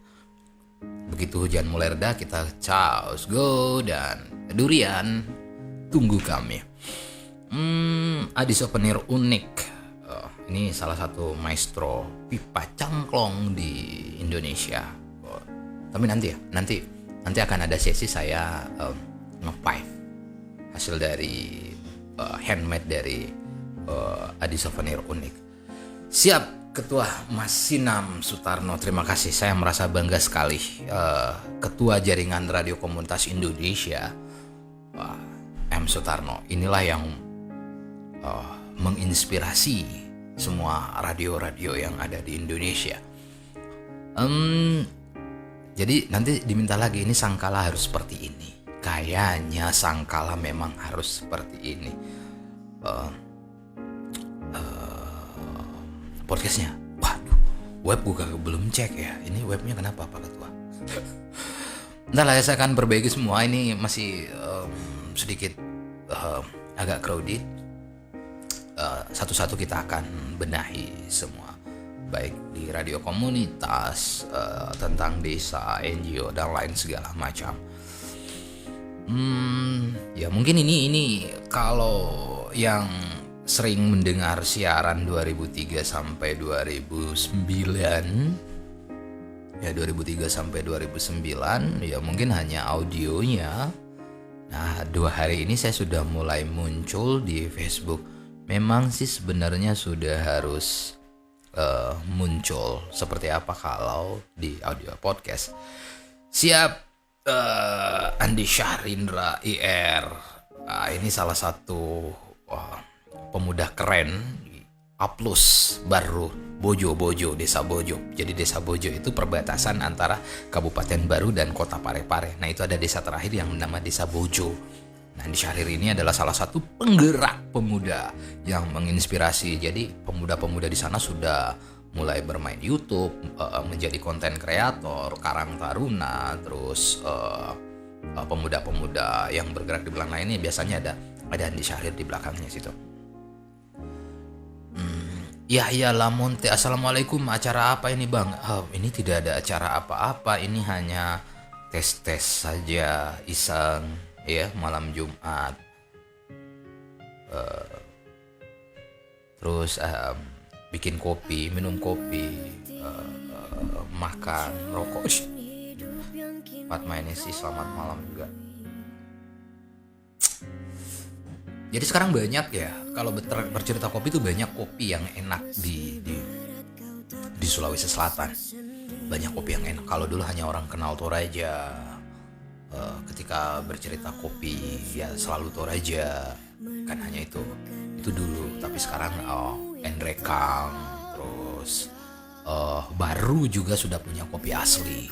Begitu hujan mulai reda kita chaos go, dan durian tunggu kami. Adi Souvenir unik. Ini salah satu maestro pipa cangklong di Indonesia. Tapi nanti akan ada sesi saya nge-pipe hasil dari handmade dari Adi Souvenir unik. Siap Ketua Mas Sinam Sutarno, terima kasih. Saya merasa bangga sekali Ketua Jaringan Radio Komunitas Indonesia M. Sutarno. Inilah yang menginspirasi semua radio-radio yang ada di Indonesia. Jadi nanti diminta lagi, ini Sangkala harus seperti ini. Kayaknya Sangkala memang harus seperti ini. Podcastnya, waduh, web gue belum cek ya. Ini webnya kenapa Pak Ketua? Ntar lah, saya akan perbaiki semua. Ini masih sedikit agak crowded. Satu-satu kita akan benahi semua, baik di radio komunitas, tentang desa, NGO dan lain segala macam. Ya mungkin ini kalau yang sering mendengar siaran 2003 sampai 2009, ya 2003 sampai 2009, ya mungkin hanya audionya. Nah 2 hari ini saya sudah mulai muncul di Facebook. Memang sih sebenarnya sudah harus muncul seperti apa kalau di audio podcast. Siap. Andi Syahrindra IR, ini salah satu pemuda keren. Aplus baru Bojo, Desa Bojo. Jadi Desa Bojo itu perbatasan antara Kabupaten Baru dan Kota Parepare. Nah itu ada desa terakhir yang bernama Desa Bojo. Nah, Andi Syahrir ini adalah salah satu penggerak pemuda yang menginspirasi. Jadi pemuda-pemuda di sana sudah mulai bermain YouTube, menjadi konten kreator, karang taruna, terus pemuda-pemuda yang bergerak di belakang lainnya biasanya ada Andi Syahrir di belakangnya situ. Yahya Lamonte, assalamualaikum. Acara apa ini Bang? Ini tidak ada acara apa-apa. Ini hanya tes-tes saja, iseng. Ya, malam Jumat. Terus bikin kopi, minum kopi, makan, rokok. Fatma ini sih selamat malam juga. Jadi sekarang banyak ya, kalau bercerita kopi itu banyak kopi yang enak di Sulawesi Selatan. Banyak kopi yang enak. Kalau dulu hanya orang kenal Toraja. Ketika bercerita kopi ya selalu Toraja, kan hanya itu dulu. Tapi sekarang Endrekang, terus Baru juga sudah punya kopi asli.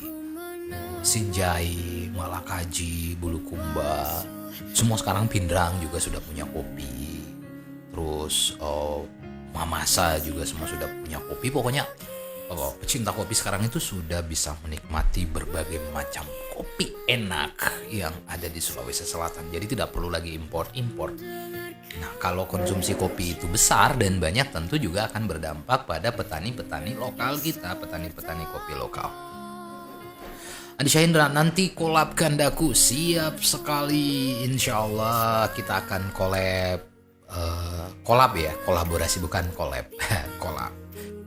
Sinjai, Malakaji, Bulukumba, semua sekarang Pindrang juga sudah punya kopi. Terus Mamasa juga semua sudah punya kopi. Pokoknya pecinta kopi sekarang itu sudah bisa menikmati berbagai macam kopi enak yang ada di Sulawesi Selatan. Jadi tidak perlu lagi impor-impor. Nah, kalau konsumsi kopi itu besar dan banyak, tentu juga akan berdampak pada petani-petani lokal kita, petani-petani kopi lokal. Adi Syahendra, nanti kolab Kandaku, siap sekali. Insya Allah kita akan kolab ya, kolaborasi bukan kolab,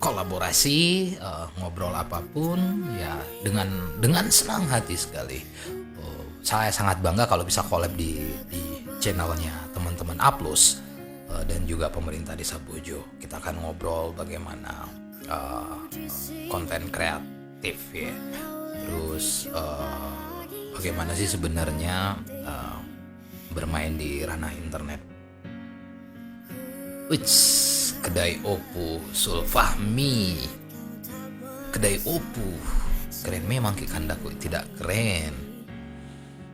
kolaborasi, ngobrol apapun ya dengan senang hati sekali. Saya sangat bangga kalau bisa kolab di channelnya teman-teman Aplus dan juga pemerintah Desa Bojo. Kita akan ngobrol bagaimana konten kreatif ya. Terus bagaimana sih sebenarnya bermain di ranah internet. Kedai Opu Sulfahmi, kedai Opu keren memang Ki Kandaku, tidak keren,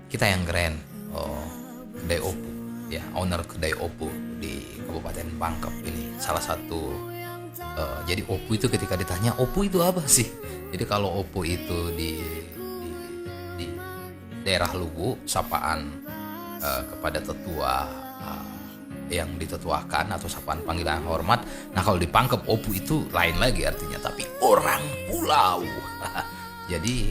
kita yang keren. Kedai Opu ya, owner kedai Opu di Kabupaten Pangkep ini salah satu. Jadi Opu itu ketika ditanya Opu itu apa sih, jadi kalau Opu itu di daerah Luwu sapaan kepada tetua yang ditetuakan atau sapaan panggilan hormat. Nah, kalau di Pangkep Opu itu lain lagi artinya, tapi orang pulau. Jadi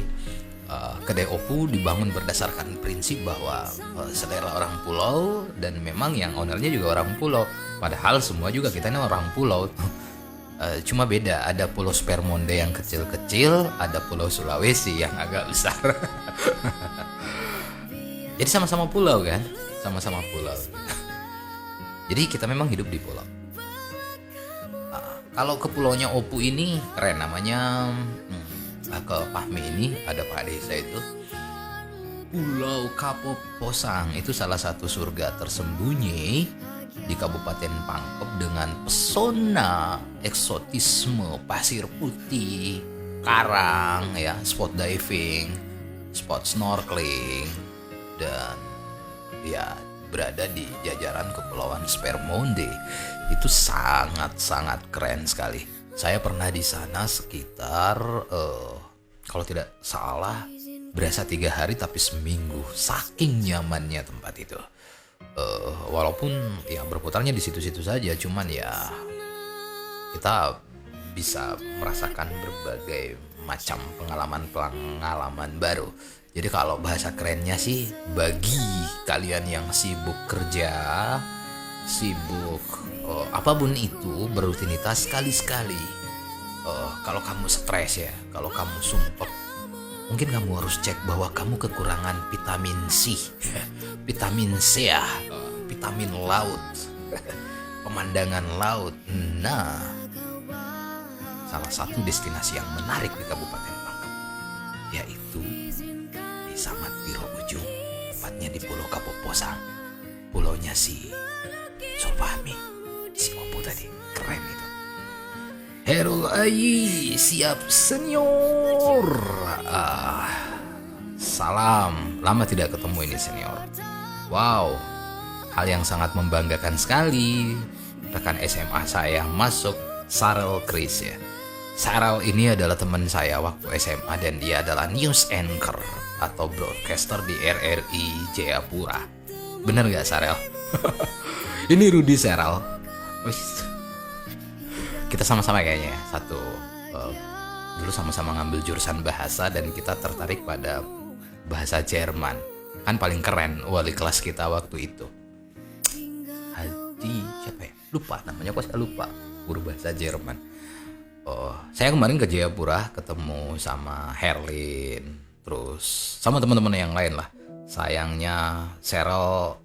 kedai Opu dibangun berdasarkan prinsip bahwa selera orang pulau, dan memang yang ownernya juga orang pulau. Padahal semua juga kita ini orang pulau. Cuma beda, ada Pulau Spermonde yang kecil-kecil, ada Pulau Sulawesi yang agak besar. Jadi sama-sama pulau kan, sama-sama pulau. Jadi kita memang hidup di pulau. Kalau ke pulaunya Opu ini keren, namanya ke Pahmi ini ada Pak Desa itu. Pulau Kapoposang itu salah satu surga tersembunyi di Kabupaten Pangkep dengan pesona eksotisme pasir putih, karang ya, spot diving, spot snorkeling, dan ya berada di jajaran Kepulauan Spermonde. Itu sangat-sangat keren sekali. Saya pernah di sana sekitar kalau tidak salah berasa 3 hari tapi seminggu, saking nyamannya tempat itu. Walaupun ya berputarnya di situ-situ saja, cuman ya kita bisa merasakan berbagai macam pengalaman baru. Jadi kalau bahasa kerennya sih, bagi kalian yang sibuk kerja, sibuk apapun itu, berrutinitas sekali-sekali. Kalau kamu stres ya, kalau kamu sumpek, mungkin kamu harus cek bahwa kamu kekurangan vitamin C, vitamin C ya, vitamin laut, pemandangan laut. Nah, salah satu destinasi yang menarik di Kabupaten Pangkep yaitu di Samat Piro Ujung, tepatnya di Pulau Kapoposang, pulaunya si Sulfahmi, si Opu tadi, keren itu. Herul Ayi, siap senior. Salam, lama tidak ketemu ini senior. Wow, hal yang sangat membanggakan sekali. Rekan SMA saya masuk, Sarel Chris ya. Sarel ini adalah teman saya waktu SMA dan dia adalah news anchor atau broadcaster di RRI Jayapura. Bener gak Sarel? Ini Rudy Sarel. Kita sama-sama kayaknya ya, satu dulu sama-sama ngambil jurusan bahasa dan kita tertarik pada bahasa Jerman. Kan paling keren wali kelas kita waktu itu. Haji siapa ya? Lupa namanya, kok saya lupa. Guru bahasa Jerman. Saya kemarin ke Jayapura ketemu sama Herlin, terus sama teman-teman yang lain lah. Sayangnya Cheryl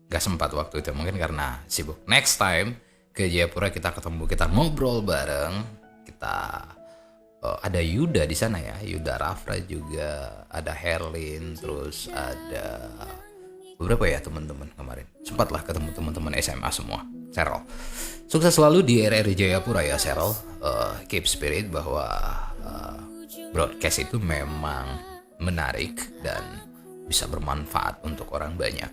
gak sempat waktu itu, mungkin karena sibuk. Next time ke Jayapura kita ketemu, kita ngobrol bareng. Kita ada Yuda di sana ya, Yuda Rafra juga, ada Herlin, terus ada beberapa ya teman-teman kemarin. Sempatlah ketemu teman-teman SMA semua. Cheryl, sukses selalu di RRI Jayapura ya Cheryl. Keep spirit bahwa broadcast itu memang menarik dan bisa bermanfaat untuk orang banyak.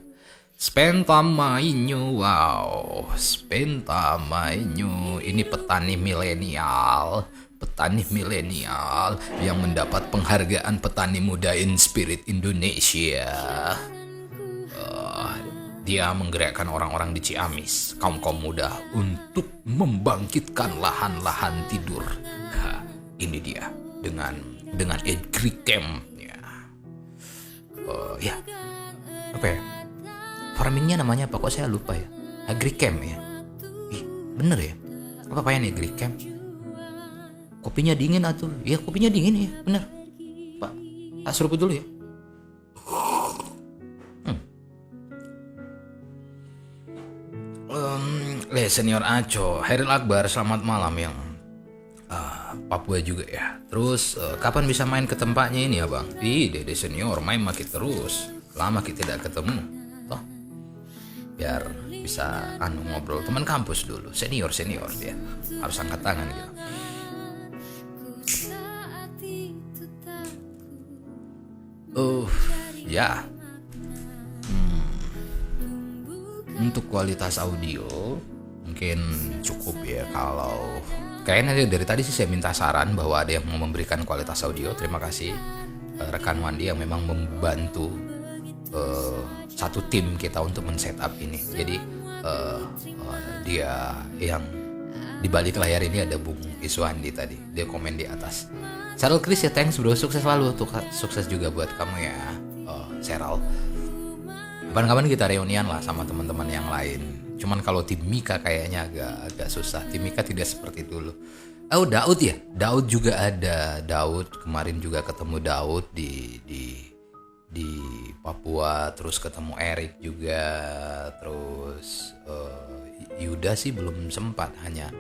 Spenta mainyo, wow, spenta mainyo. Ini petani milenial yang mendapat penghargaan petani muda Inspirit Indonesia. Dia menggerakkan orang-orang di Ciamis, kaum muda, untuk membangkitkan lahan-lahan tidur. Ini dia dengan agricamp ya. Ya, apa ya? Farmingnya namanya apa? Kok saya lupa ya? Agricamp ya. Bener ya? Apa ya agricamp? Kopinya dingin atuh. Iya, kopinya dingin ya, bener. Pak, seruput dulu ya. Senior Aco, Hairil Akbar, selamat malam yang Papua juga ya. Terus kapan bisa main ke tempatnya ini ya bang? Dede senior main makin terus. Lama kita tidak ketemu. Toh, biar bisa ngobrol teman kampus dulu. Senior dia harus angkat tangan gitu. Ya. Untuk kualitas audio mungkin cukup ya. Kalau kayaknya dari tadi sih saya minta saran bahwa ada yang mau memberikan kualitas audio. Terima kasih rekan Wandi yang memang membantu satu tim kita untuk men-setup ini. Jadi dia yang di balik layar ini ada Bung Iswandi tadi. Dia komen di atas. Cheryl Chris ya, thanks bro, sukses selalu. Sukses juga buat kamu ya, Cheryl. Kapan-kapan kita reunian lah sama teman-teman yang lain. Cuman kalau tim Mika kayaknya agak susah. Tim Mika tidak seperti dulu. Daud ya. Daud juga ada. Daud kemarin juga ketemu Daud di Papua. Terus ketemu Erik juga. Terus Yuda sih belum sempat. Hanya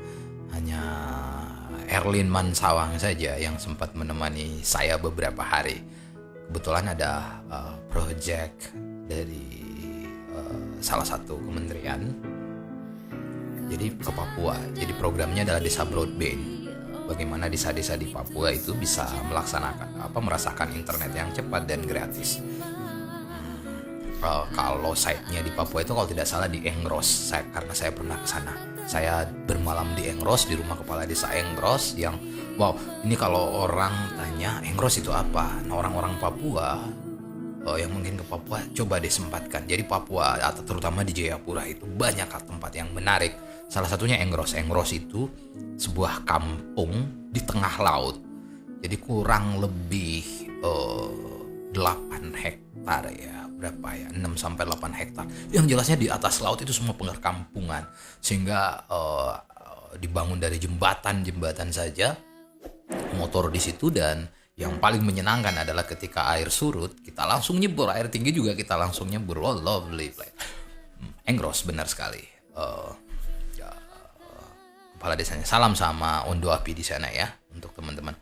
Erlin Mansawang saja yang sempat menemani saya beberapa hari. Kebetulan ada project dari salah satu kementerian, jadi ke Papua. Jadi programnya adalah Desa Broadband. Bagaimana desa-desa di Papua itu bisa merasakan internet yang cepat dan gratis. Kalau site-nya di Papua itu kalau tidak salah di Engros, karena saya pernah ke sana. Saya bermalam di Engros, di rumah kepala desa Engros yang wow, ini kalau orang tanya Engros itu apa? Nah, orang-orang Papua yang mungkin ke Papua coba disempatkan. Jadi Papua atau terutama di Jayapura itu banyak tempat yang menarik. Salah satunya Engros. Engros itu sebuah kampung di tengah laut. Jadi kurang lebih 8 hektar ya. Berapa ya? 6 sampai 8 hektar. Yang jelasnya di atas laut itu semua perkampungan. Sehingga dibangun dari jembatan saja. Motor di situ, dan yang paling menyenangkan adalah ketika air surut, kita langsung nyebur. Air tinggi juga kita langsung nyebur. Oh, lovely place. Engros, benar sekali. Kepala desanya. Salam sama Ondo Api di sana ya, untuk teman-teman.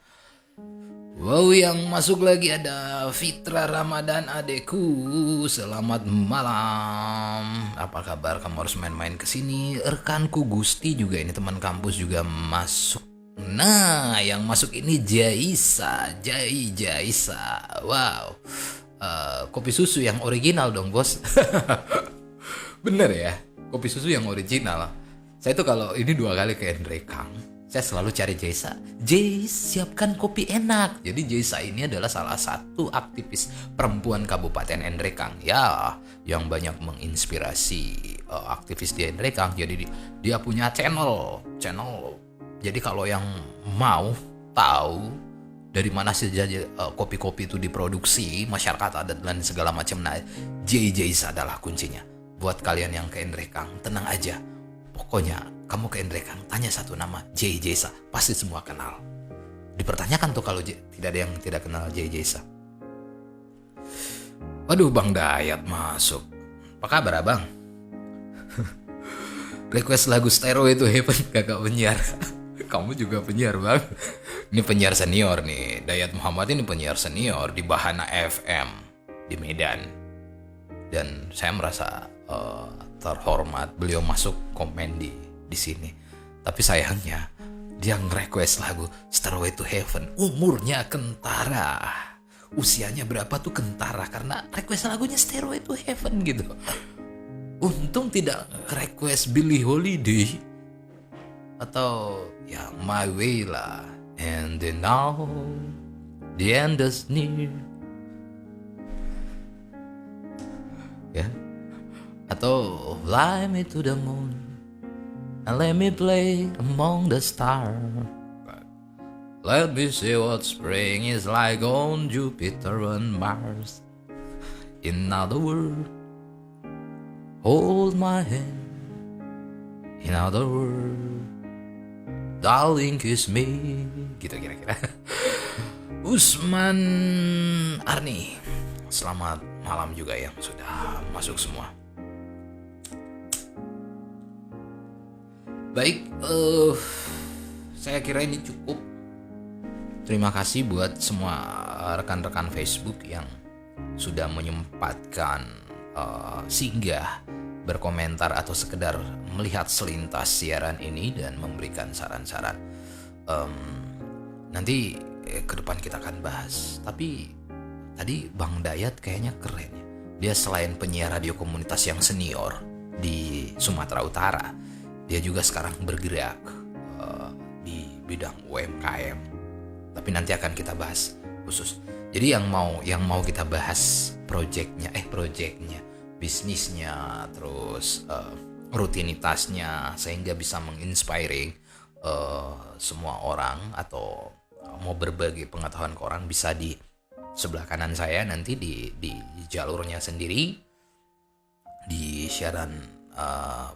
Wow, yang masuk lagi ada Fitra Ramadan adekku. Selamat malam. Apa kabar? Kamu harus main-main kesini. Rekanku Gusti juga, ini teman kampus juga masuk. Nah, yang masuk ini Jaisa. Wow, kopi susu yang original dong bos. Bener ya, kopi susu yang original. Saya tuh kalau ini 2 kali ke Endrekang, saya selalu cari Jaisa. Siapkan kopi enak. Jadi Jaisa ini adalah salah satu aktivis perempuan Kabupaten Endrekang ya, yang banyak menginspirasi aktivis di Endrekang. Jadi dia punya channel. Jadi kalau yang mau tahu dari mana saja kopi-kopi itu diproduksi, masyarakat adat dan segala macam, nah Jaisa adalah kuncinya. Buat kalian yang ke Endrekang, tenang aja. Pokoknya kamu ke Endrekang, tanya satu nama, Jaisa, pasti semua kenal. Dipertanyakan tuh kalau tidak ada yang tidak kenal Jaisa. Waduh, Bang Dayat masuk. Apa kabar Abang? Request lagu Stereo itu hebat, kakak penyiar. Kamu juga penyiar bang. Ini penyiar senior nih. Dayat Muhammad ini penyiar senior di Bahana FM di Medan. Dan saya merasa terhormat beliau masuk komen di sini. Tapi sayangnya dia nge-request lagu Stairway to Heaven. Umurnya kentara. usianya berapa tuh kentara karena request lagunya Stairway to Heaven gitu. Untung tidak request Billie Holiday atau ya My Way lah. And then now the end is near. Ya. Atau Fly Me to the Moon and let me play among the stars. Let me see what spring is like on Jupiter and Mars. In other words, hold my hand. In other words, darling kiss me. Gitu kira-kira. Usman Arni, selamat malam juga yang sudah masuk semua. Baik, saya kira ini cukup. Terima kasih buat semua rekan-rekan Facebook yang sudah menyempatkan singgah, berkomentar atau sekedar melihat selintas siaran ini dan memberikan saran-saran. Nanti ke depan kita akan bahas. Tapi tadi Bang Dayat kayaknya keren ya. Dia selain penyiar radio komunitas yang senior di Sumatera Utara, dia juga sekarang bergerak di bidang UMKM. Tapi nanti akan kita bahas khusus. Jadi yang mau kita bahas proyeknya, bisnisnya, terus rutinitasnya, sehingga bisa menginspiring semua orang atau mau berbagi pengetahuan ke orang, bisa di sebelah kanan saya nanti di jalurnya sendiri di siaran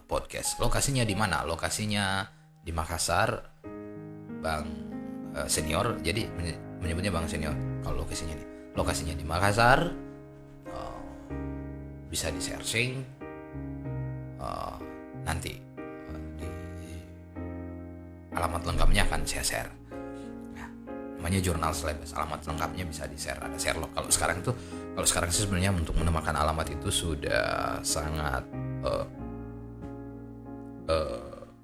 podcast. Lokasinya di mana? Lokasinya di Makassar, Bang Senior. Jadi menyebutnya Bang Senior. Kalau lokasinya di Makassar, bisa di searching nanti di alamat lengkapnya akan saya share. Namanya Jurnal Selebes, alamat lengkapnya bisa di share, ada Sherlock. Kalau sekarang sih sebenarnya untuk menemukan alamat itu sudah sangat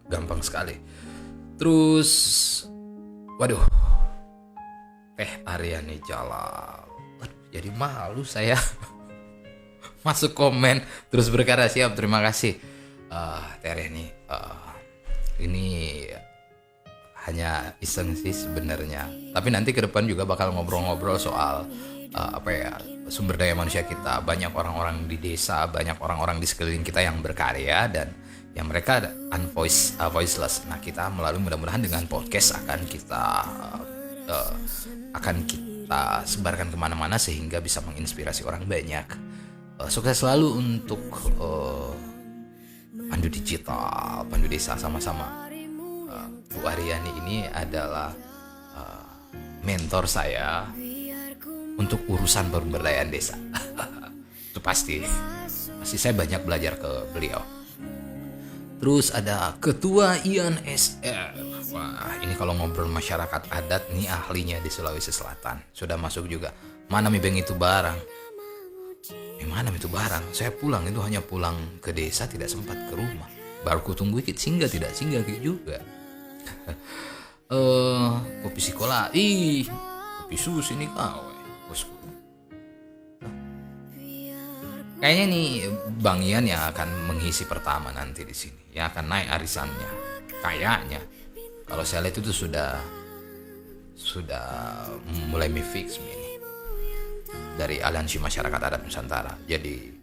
gampang sekali. Terus waduh, Aryani Jalal, jadi malu saya masuk komen terus berkata siap, terima kasih Aryani. Ini hanya iseng sih sebenarnya, tapi nanti ke depan juga bakal ngobrol-ngobrol soal sumber daya manusia kita. Banyak orang-orang di desa, banyak orang-orang di sekeliling kita yang berkarya dan yang mereka voiceless. Nah, kita melalui mudah-mudahan dengan podcast akan kita sebarkan kemana-mana sehingga bisa menginspirasi orang banyak. Sukses selalu untuk Pandu Digital, Pandu Desa sama-sama. Bu Aryani ini adalah mentor saya untuk urusan pemberdayaan desa. Itu pasti saya banyak belajar ke beliau. Terus ada Ketua IANSR. Wah, ini kalau ngobrol masyarakat adat, ini ahlinya di Sulawesi Selatan. Sudah masuk juga. Mana mibeng itu barang? Mana itu barang? Saya pulang itu hanya pulang ke desa, tidak sempat ke rumah. Baru ku tunggu ikut singgah, tidak singgah juga. Kopi sikola. Kopi sus ini kau. Bosku. Kayaknya nih Bang Ian yang akan mengisi pertama nanti di sini, yang akan naik arisannya. Kayaknya kalau saya lihat itu sudah mulai fix ini dari Aliansi Masyarakat Adat Nusantara. Jadi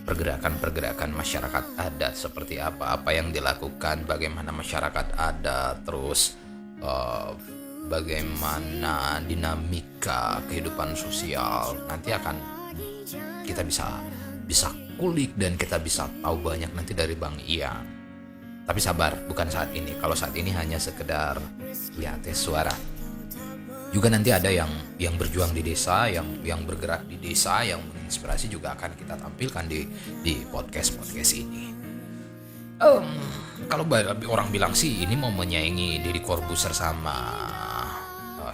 pergerakan masyarakat adat seperti apa yang dilakukan, bagaimana masyarakat adat, terus bagaimana dinamika kehidupan sosial, nanti akan kita bisa kulik dan kita bisa tahu banyak nanti dari Bang Ian. Tapi sabar, bukan saat ini. Kalau saat ini hanya sekedar lihat suara. Juga nanti ada yang berjuang di desa, yang bergerak di desa, yang menginspirasi juga akan kita tampilkan di podcast ini. Kalau orang bilang sih ini mau menyaingi Deddy Corbuzier sama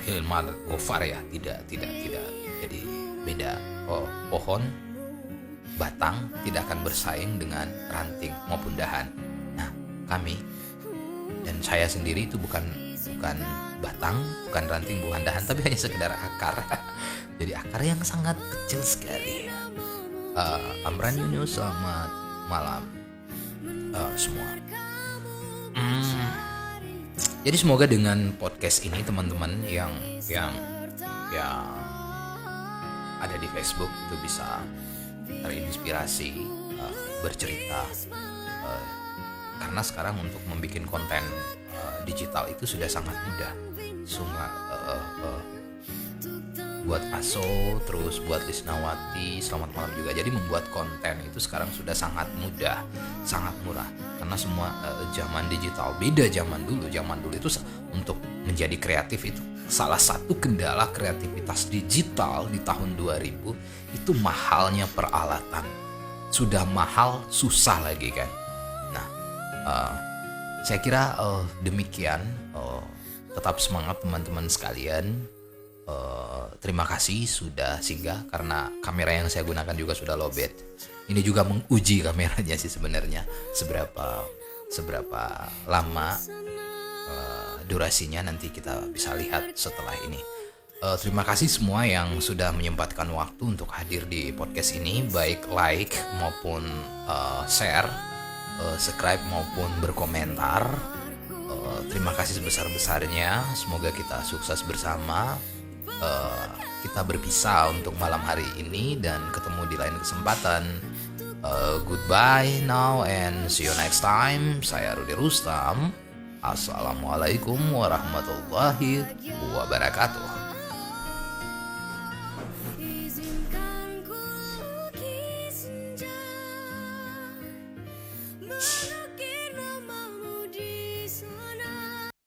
Hilmar Gofar ya, tidak. Jadi beda. Pohon batang tidak akan bersaing dengan ranting maupun dahan. Nah, kami dan saya sendiri itu bukan batang, bukan ranting, bukan dahan, tapi hanya sekedar akar. Jadi akar yang sangat kecil sekali. Amran Yunus, selamat malam semua. Jadi semoga dengan podcast ini teman-teman yang ada di Facebook itu bisa terinspirasi, bercerita, karena sekarang untuk membuat konten digital itu sudah sangat mudah. Buat Aso, terus buat Lisnawati, selamat malam juga. Jadi membuat konten itu sekarang sudah sangat mudah, sangat murah. Karena semua zaman digital beda zaman dulu. Zaman dulu itu untuk menjadi kreatif itu salah satu kendala kreativitas digital di tahun 2000 itu mahalnya peralatan. Sudah mahal, susah lagi kan. Nah, saya kira demikian. Tetap semangat teman-teman sekalian. Terima kasih sudah singgah, karena kamera yang saya gunakan juga sudah lowbat. Ini juga menguji kameranya sih sebenarnya seberapa lama durasinya, nanti kita bisa lihat setelah ini. Terima kasih semua yang sudah menyempatkan waktu untuk hadir di podcast ini, baik like maupun share, subscribe maupun berkomentar. Terima kasih sebesar-besarnya. Semoga kita sukses bersama. Kita berpisah untuk malam hari ini dan ketemu di lain kesempatan. Goodbye now and see you next time. Saya Rudi Rustam. Assalamualaikum warahmatullahi wabarakatuh.